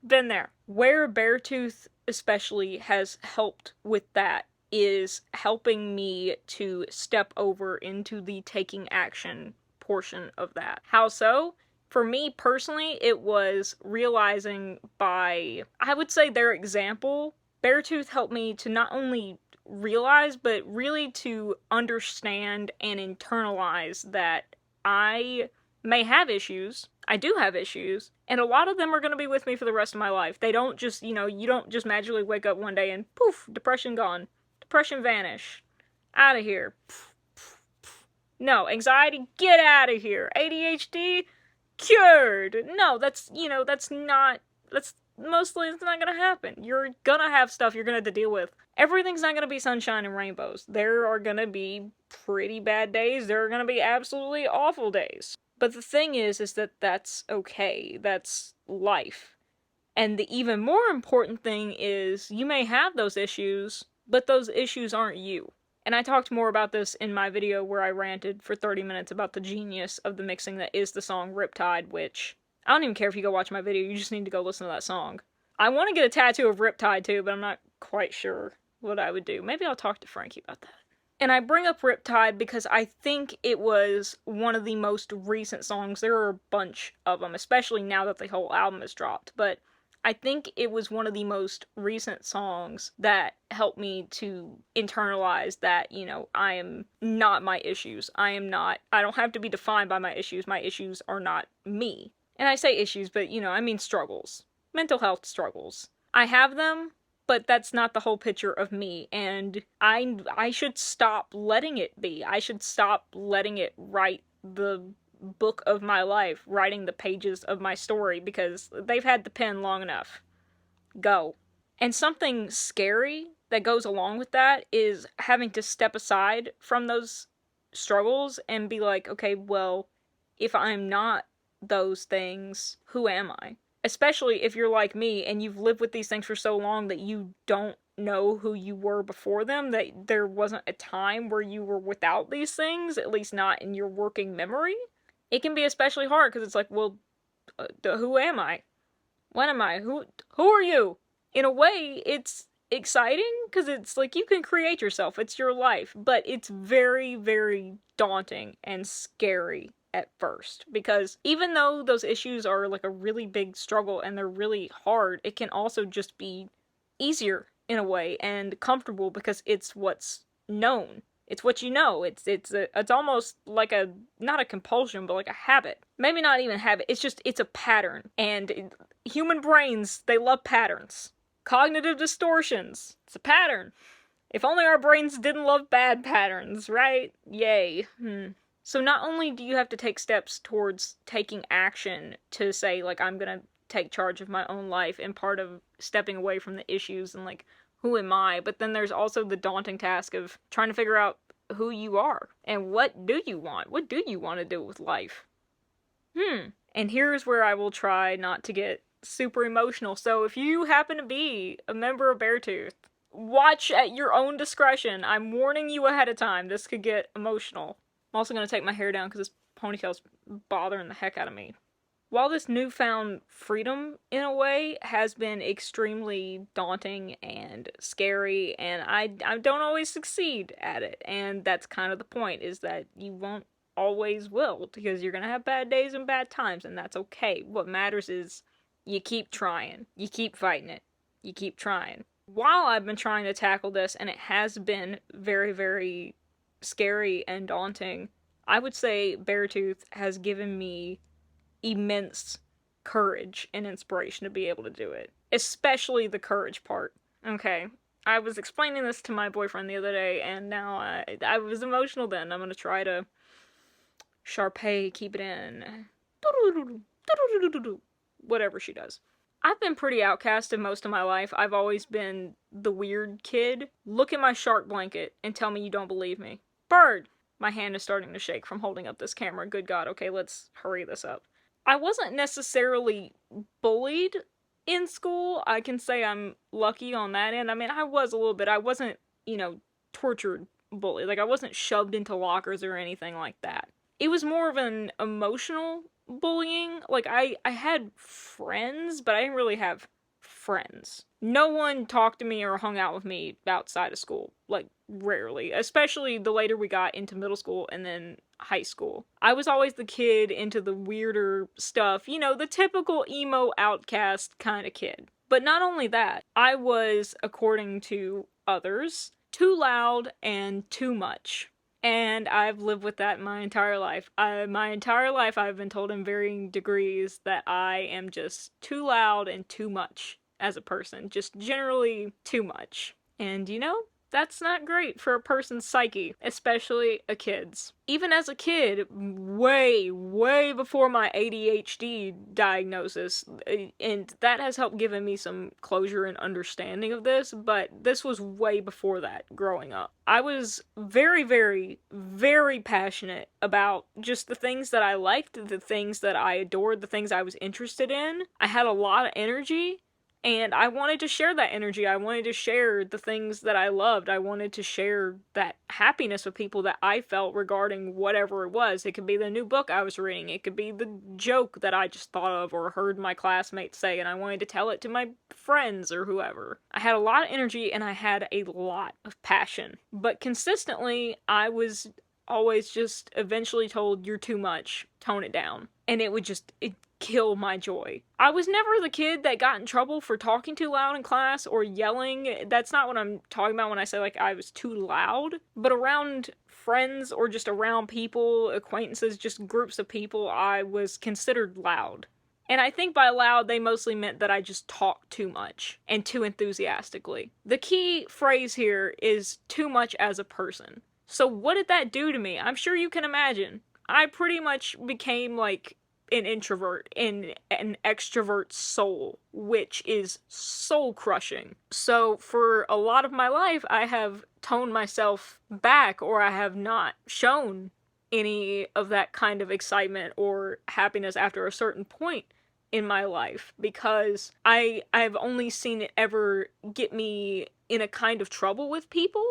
Been there. Where Beartooth especially has helped with that is helping me to step over into the taking action portion of that. How so? For me personally, it was realizing by, I would say, their example. Beartooth helped me to not only realize, but really to understand and internalize that I may have issues. I do have issues. And a lot of them are going to be with me for the rest of my life. They don't just, you don't just magically wake up one day and poof, depression gone. Depression vanish. Out of here. No, anxiety, get out of here. ADHD, cured. No, that's mostly it's not gonna happen. You're gonna have stuff you're gonna have to deal with. Everything's not gonna be sunshine and rainbows. There are gonna be pretty bad days. There are gonna be absolutely awful days. But the thing is that that's okay. That's life. And the even more important thing is you may have those issues, but those issues aren't you. And I talked more about this in my video where I ranted for 30 minutes about the genius of the mixing that is the song Riptide, which I don't even care if you go watch my video, you just need to go listen to that song. I want to get a tattoo of Riptide too, but I'm not quite sure what I would do. Maybe I'll talk to Frankie about that. And I bring up Riptide because I think it was one of the most recent songs. There are a bunch of them, especially now that the whole album is dropped, but I think it was one of the most recent songs that helped me to internalize that, I am not my issues. I don't have to be defined by my issues. My issues are not me. And I say issues, but, I mean struggles. Mental health struggles. I have them, but that's not the whole picture of me, and I should stop letting it be. I should stop letting it write the book of my life, writing the pages of my story, because they've had the pen long enough. Go. And something scary that goes along with that is having to step aside from those struggles and be like, okay, well, if I'm not those things, who am I? Especially if you're like me and you've lived with these things for so long that you don't know who you were before them, that there wasn't a time where you were without these things, at least not in your working memory. It can be especially hard because it's like, well, who am I? What am I? Who are you? In a way, it's exciting because it's like you can create yourself, it's your life, but it's very, very daunting and scary at first, because even though those issues are like a really big struggle and they're really hard, it can also just be easier in a way and comfortable because it's what's known. It's what you know. It's almost like a, not a compulsion, but like a habit. Maybe not even habit. It's a pattern. And human brains, they love patterns. Cognitive distortions. It's a pattern. If only our brains didn't love bad patterns, right? Yay. So not only do you have to take steps towards taking action to say, like, I'm gonna take charge of my own life, and part of stepping away from the issues and, like, who am I? But then there's also the daunting task of trying to figure out who you are and what do you want? What do you want to do with life? And here's where I will try not to get super emotional. So if you happen to be a member of Beartooth, watch at your own discretion. I'm warning you ahead of time. This could get emotional. I'm also going to take my hair down because this ponytail's bothering the heck out of me. While this newfound freedom, in a way, has been extremely daunting and scary, and I don't always succeed at it, and that's kind of the point, is that you won't always will, because you're gonna have bad days and bad times, and that's okay. What matters is you keep trying. You keep fighting it. You keep trying. While I've been trying to tackle this, and it has been very, very scary and daunting, I would say Beartooth has given me immense courage and inspiration to be able to do it. Especially the courage part. Okay, I was explaining this to my boyfriend the other day, and now I was emotional then. I'm gonna try to Sharpay, keep it in. Whatever she does. I've been pretty outcasted most of my life. I've always been the weird kid. Look at my shark blanket and tell me you don't believe me. Bird! My hand is starting to shake from holding up this camera. Good God, okay, let's hurry this up. I wasn't necessarily bullied in school. I can say I'm lucky on that end. I mean, I was a little bit. I wasn't, tortured bullied. Like, I wasn't shoved into lockers or anything like that. It was more of an emotional bullying. Like, I had friends, but I didn't really have friends. No one talked to me or hung out with me outside of school. Like, rarely. Especially the later we got into middle school and then high school. I was always the kid into the weirder stuff, the typical emo outcast kind of kid. But not only that, I was, according to others, too loud and too much. And I've lived with that my entire life. My entire life I've been told in varying degrees that I am just too loud and too much as a person. Just generally too much. And that's not great for a person's psyche, especially a kid's. Even as a kid, way, way before my ADHD diagnosis, and that has helped given me some closure and understanding of this, but this was way before that, growing up. I was very, very, very passionate about just the things that I liked, the things that I adored, the things I was interested in. I had a lot of energy. And I wanted to share that energy. I wanted to share the things that I loved. I wanted to share that happiness with people that I felt regarding whatever it was. It could be the new book I was reading. It could be the joke that I just thought of or heard my classmates say, and I wanted to tell it to my friends or whoever. I had a lot of energy and I had a lot of passion. But consistently, I was always just eventually told, you're too much, tone it down. And it would kill my joy. I was never the kid that got in trouble for talking too loud in class or yelling. That's not what I'm talking about when I say, like, I was too loud. But around friends or just around people, acquaintances, just groups of people, I was considered loud. And I think by loud, they mostly meant that I just talked too much and too enthusiastically. The key phrase here is too much as a person. So what did that do to me? I'm sure you can imagine. I pretty much became like an introvert in an extrovert soul, which is soul crushing. So for a lot of my life, I have toned myself back, or I have not shown any of that kind of excitement or happiness after a certain point in my life, because I've only seen it ever get me in a kind of trouble with people.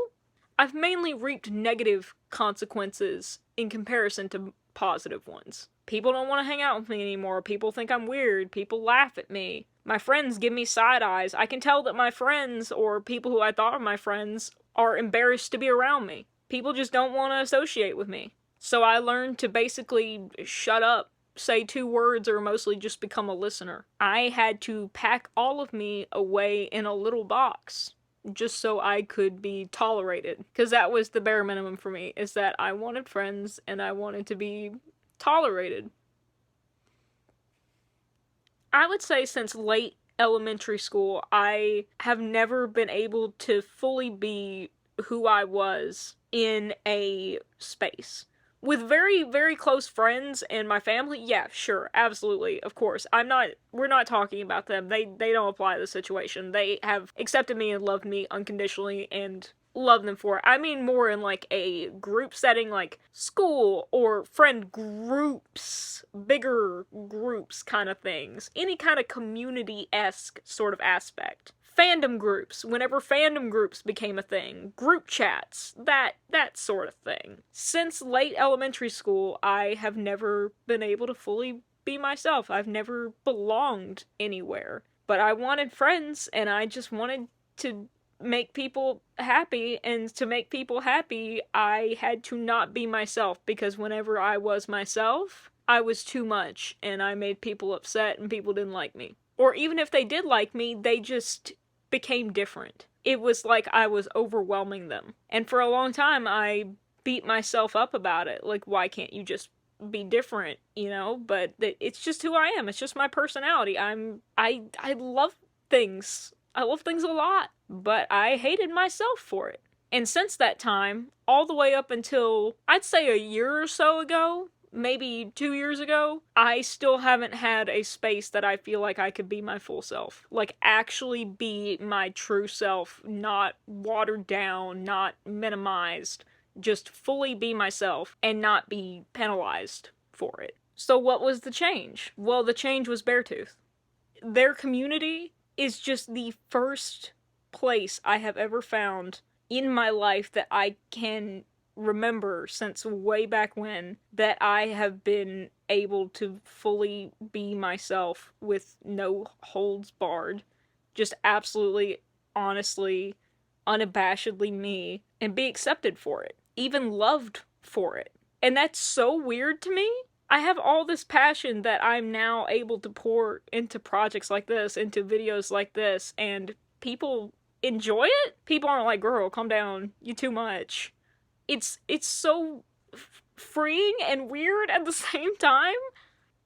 I've mainly reaped negative consequences in comparison to positive ones. People don't want to hang out with me anymore. People think I'm weird. People laugh at me. My friends give me side eyes. I can tell that my friends, or people who I thought were my friends, are embarrassed to be around me. People just don't want to associate with me. So I learned to basically shut up, say 2 words, or mostly just become a listener. I had to pack all of me away in a little box just so I could be tolerated. Because that was the bare minimum for me, is that I wanted friends and I wanted to be tolerated. I would say since late elementary school, I have never been able to fully be who I was in a space. With very, very close friends and my family, yeah, sure, absolutely, of course. We're not talking about them. They don't apply to the situation. They have accepted me and loved me unconditionally and love them for it. I mean more in like a group setting, like school or friend groups, bigger groups kind of things. Any kind of community-esque sort of aspect. Fandom groups, whenever fandom groups became a thing, group chats, that sort of thing. Since late elementary school, I have never been able to fully be myself. I've never belonged anywhere. But I wanted friends, and I just wanted to make people happy, and to make people happy, I had to not be myself, because whenever I was myself, I was too much, and I made people upset, and people didn't like me. Or even if they did like me, they just became different. It was like I was overwhelming them. And for a long time, I beat myself up about it. Like, why can't you just be different, you know? But it's just who I am. It's just my personality. I love things. I love things a lot. But I hated myself for it. And since that time, all the way up until, I'd say a year or so ago, maybe 2 years ago, I still haven't had a space that I feel like I could be my full self. Like, actually be my true self, not watered down, not minimized. Just fully be myself and not be penalized for it. So what was the change? Well, the change was Beartooth. Their community is just the first place I have ever found in my life that I can remember since way back when that I have been able to fully be myself with no holds barred. Just absolutely, honestly, unabashedly me, and be accepted for it. Even loved for it. And that's so weird to me. I have all this passion that I'm now able to pour into projects like this, into videos like this, and people enjoy it? People aren't like, girl, calm down, you too much. It's so freeing and weird at the same time.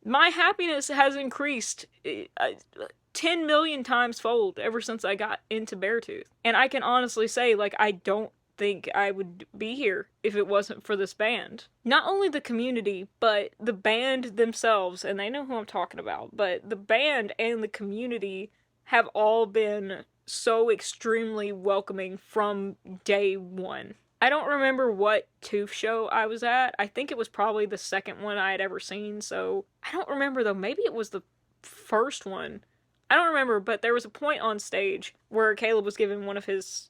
My happiness has increased 10 million times fold ever since I got into Beartooth. And I can honestly say, like, I don't think I would be here if it wasn't for this band. Not only the community, but the band themselves, and they know who I'm talking about, but the band and the community have all been so extremely welcoming from day one. I don't remember what Tooth show I was at. I think it was probably the second one I had ever seen, so I don't remember though. Maybe it was the first one. I don't remember, but there was a point on stage where Caleb was giving one of his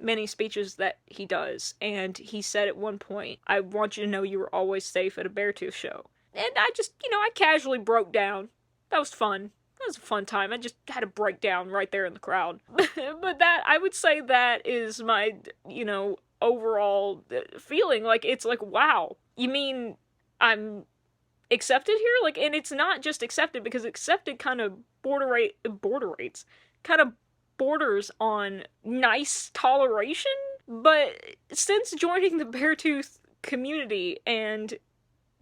many speeches that he does, and he said at one point, "I want you to know you were always safe at a Beartooth show." And I just, I casually broke down. That was fun. That was a fun time. I just had a breakdown right there in the crowd. But that, I would say that is my, overall feeling. Like, it's like, wow, you mean I'm accepted here? Like, and it's not just accepted, because accepted kind of borders on nice toleration. But since joining the Beartooth community and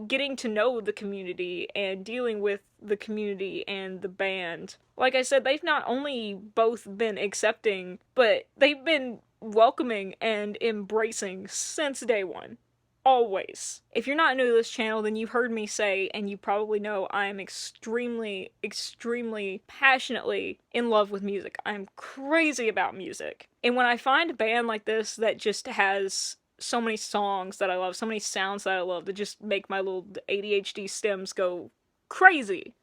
getting to know the community and dealing with the community and the band, like I said, they've not only both been accepting, but they've been welcoming and embracing since day one. Always. If you're not new to this channel, then you've heard me say, and you probably know, I am extremely, extremely passionately in love with music. I'm crazy about music. And when I find a band like this that just has so many songs that I love, so many sounds that I love, that just make my little ADHD stems go crazy,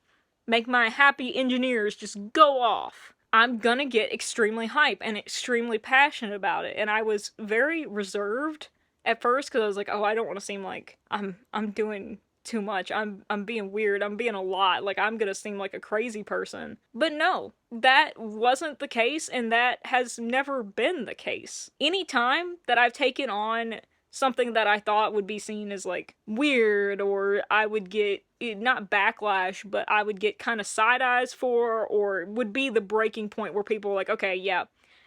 make my happy engineers just go off, I'm gonna get extremely hype and extremely passionate about it. And I was very reserved at first, because I was like, oh, I don't want to seem like I'm doing too much. I'm being weird. I'm being a lot. Like, I'm gonna seem like a crazy person. But no, that wasn't the case, and that has never been the case. Any time that I've taken on something that I thought would be seen as, like, weird, or I would get, not backlash, but I would get kind of side eyes for, or would be the breaking point where people are like, okay, yeah,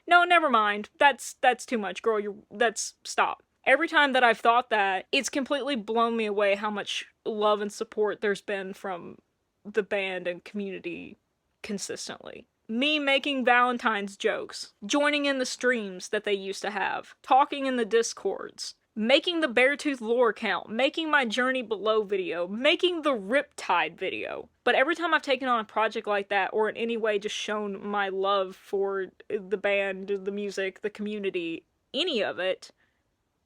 no, never mind. That's too much, girl. Stop. Every time that I've thought that, it's completely blown me away how much love and support there's been from the band and community consistently. Me making Valentine's jokes, joining in the streams that they used to have, talking in the Discords, making the Beartooth lore count, making my Journey Below video, making the Riptide video. But every time I've taken on a project like that, or in any way just shown my love for the band, the music, the community, any of it,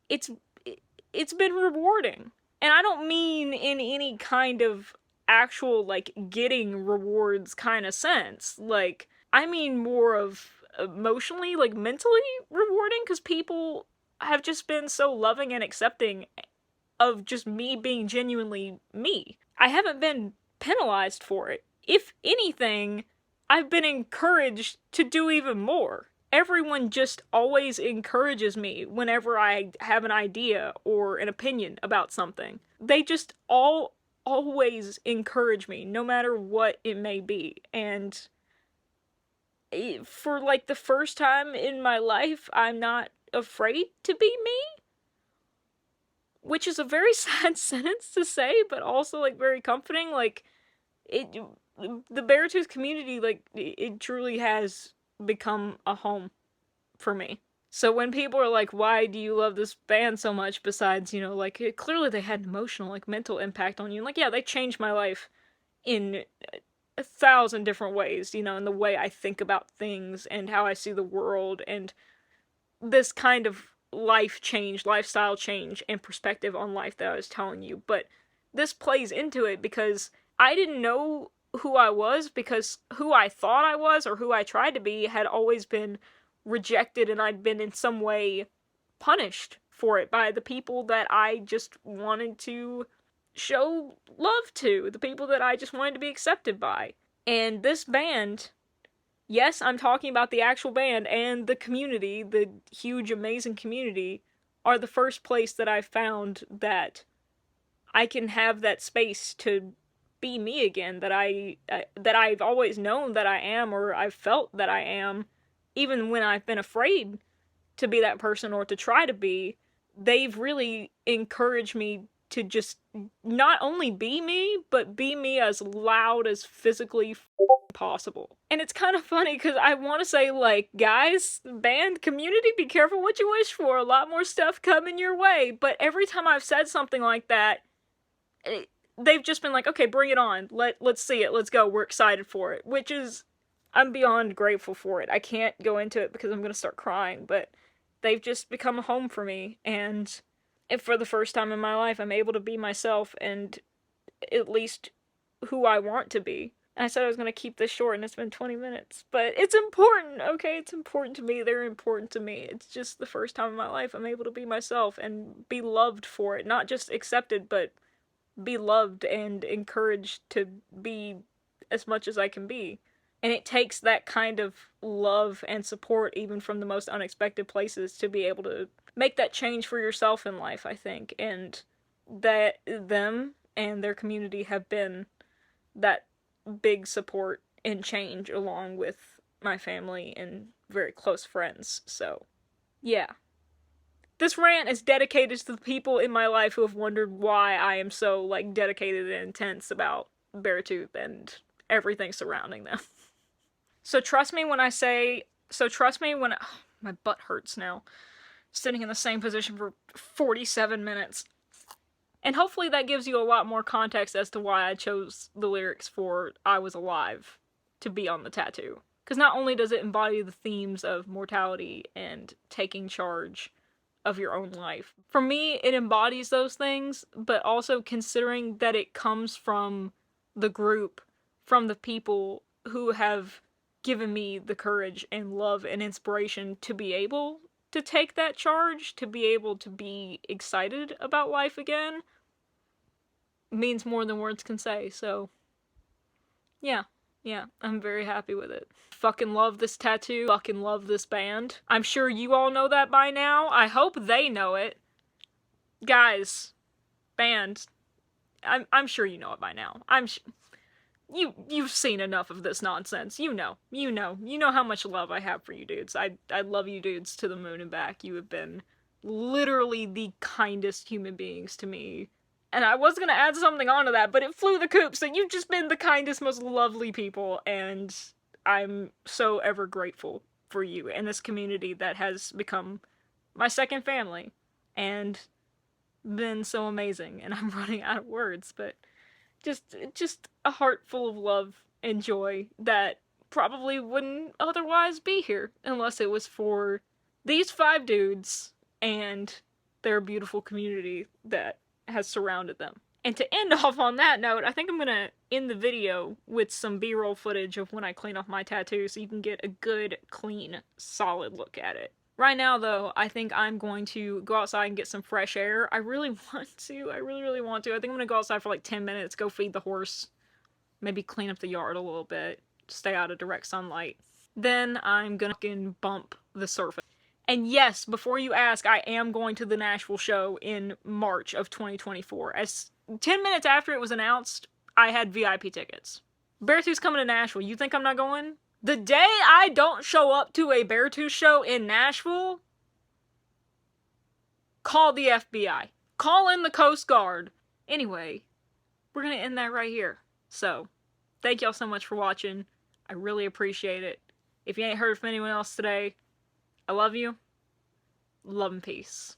it's been rewarding. And I don't mean in any kind of actual, like, getting rewards kind of sense. Like, I mean more of emotionally, like, mentally rewarding, because people have just been so loving and accepting of just me being genuinely me. I haven't been penalized for it. If anything, I've been encouraged to do even more. Everyone just always encourages me whenever I have an idea or an opinion about something. They just always encourage me, no matter what it may be. And for, like, the first time in my life, I'm not afraid to be me. Which is a very sad sentence to say, but also, like, very comforting. Like, the Beartooth community, like, it truly has become a home for me. So when people are like, why do you love this band so much, besides, you know, like, clearly they had an emotional, like, mental impact on you. And, like, yeah, they changed my life in 1,000 different ways, you know, in the way I think about things and how I see the world, and this kind of life change, lifestyle change, and perspective on life that I was telling you. But this plays into it because I didn't know who I was, because who I thought I was, or who I tried to be, had always been rejected, and I'd been in some way punished for it by the people that I just wanted to show love to, the people that I just wanted to be accepted by. And this band, yes, I'm talking about the actual band, and the community, the huge, amazing community, are the first place that I've found that I can have that space to be me again, that I've always known that I am, or I've felt that I am, even when I've been afraid to be that person or to try to be. They've really encouraged me to just not only be me, but be me as loud as physically possible. And it's kind of funny, because I want to say, like, guys, band, community, be careful what you wish for, a lot more stuff coming your way. But every time I've said something like that, they've just been like, okay, bring it on, let's see it, let's go, we're excited for it, which is, I'm beyond grateful for it. I can't go into it because I'm gonna start crying, but they've just become a home for me, and for the first time in my life, I'm able to be myself, and at least who I want to be. And I said I was gonna keep this short, and it's been 20 minutes, but it's important, okay? It's important to me, they're important to me. It's just the first time in my life I'm able to be myself, and be loved for it, not just accepted, but be loved and encouraged to be as much as I can be. And it takes that kind of love and support, even from the most unexpected places, to be able to make that change for yourself in life, I think. And that them and their community have been that big support and change, along with my family and very close friends. So, yeah. This rant is dedicated to the people in my life who have wondered why I am so, like, dedicated and intense about Beartooth and everything surrounding them. So trust me when my butt hurts now, sitting in the same position for 47 minutes. And hopefully that gives you a lot more context as to why I chose the lyrics for I Was Alive to be on the tattoo. Because not only does it embody the themes of mortality and taking charge of your own life, for me it embodies those things, but also considering that it comes from the group, from the people who have given me the courage and love and inspiration to be able to take that charge, to be able to be excited about life again. means more than words can say, so yeah, I'm very happy with it. Fucking love this tattoo, fucking love this band. I'm sure you all know that by now. I hope they know it. Guys, band, I'm sure you know it by now. You've seen enough of this nonsense. You know how much love I have for you dudes. I love you dudes to the moon and back. You have been literally the kindest human beings to me. And I was gonna add something onto that, but it flew the coop, so you've just been the kindest, most lovely people, and I'm so ever grateful for you and this community that has become my second family, and been so amazing, and I'm running out of words, but just a heart full of love and joy that probably wouldn't otherwise be here unless it was for these 5 dudes and their beautiful community that has surrounded them. And to end off on that note, I think I'm gonna end the video with some B-roll footage of when I clean off my tattoo so you can get a good, clean, solid look at it. Right now, though, I think I'm going to go outside and get some fresh air. I really want to. I really want to. I think I'm gonna go outside for like 10 minutes, go feed the horse, maybe clean up the yard a little bit, stay out of direct sunlight. Then I'm gonna fucking bump the surface. And yes, before you ask, I am going to the Nashville show in March of 2024. As 10 minutes after it was announced, I had VIP tickets. Beartooth's coming to Nashville. You think I'm not going? The day I don't show up to a Beartooth show in Nashville, call the FBI. Call in the Coast Guard. Anyway, we're gonna end that right here. So, thank y'all so much for watching. I really appreciate it. If you ain't heard from anyone else today, I love you. Love and peace.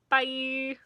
Bye.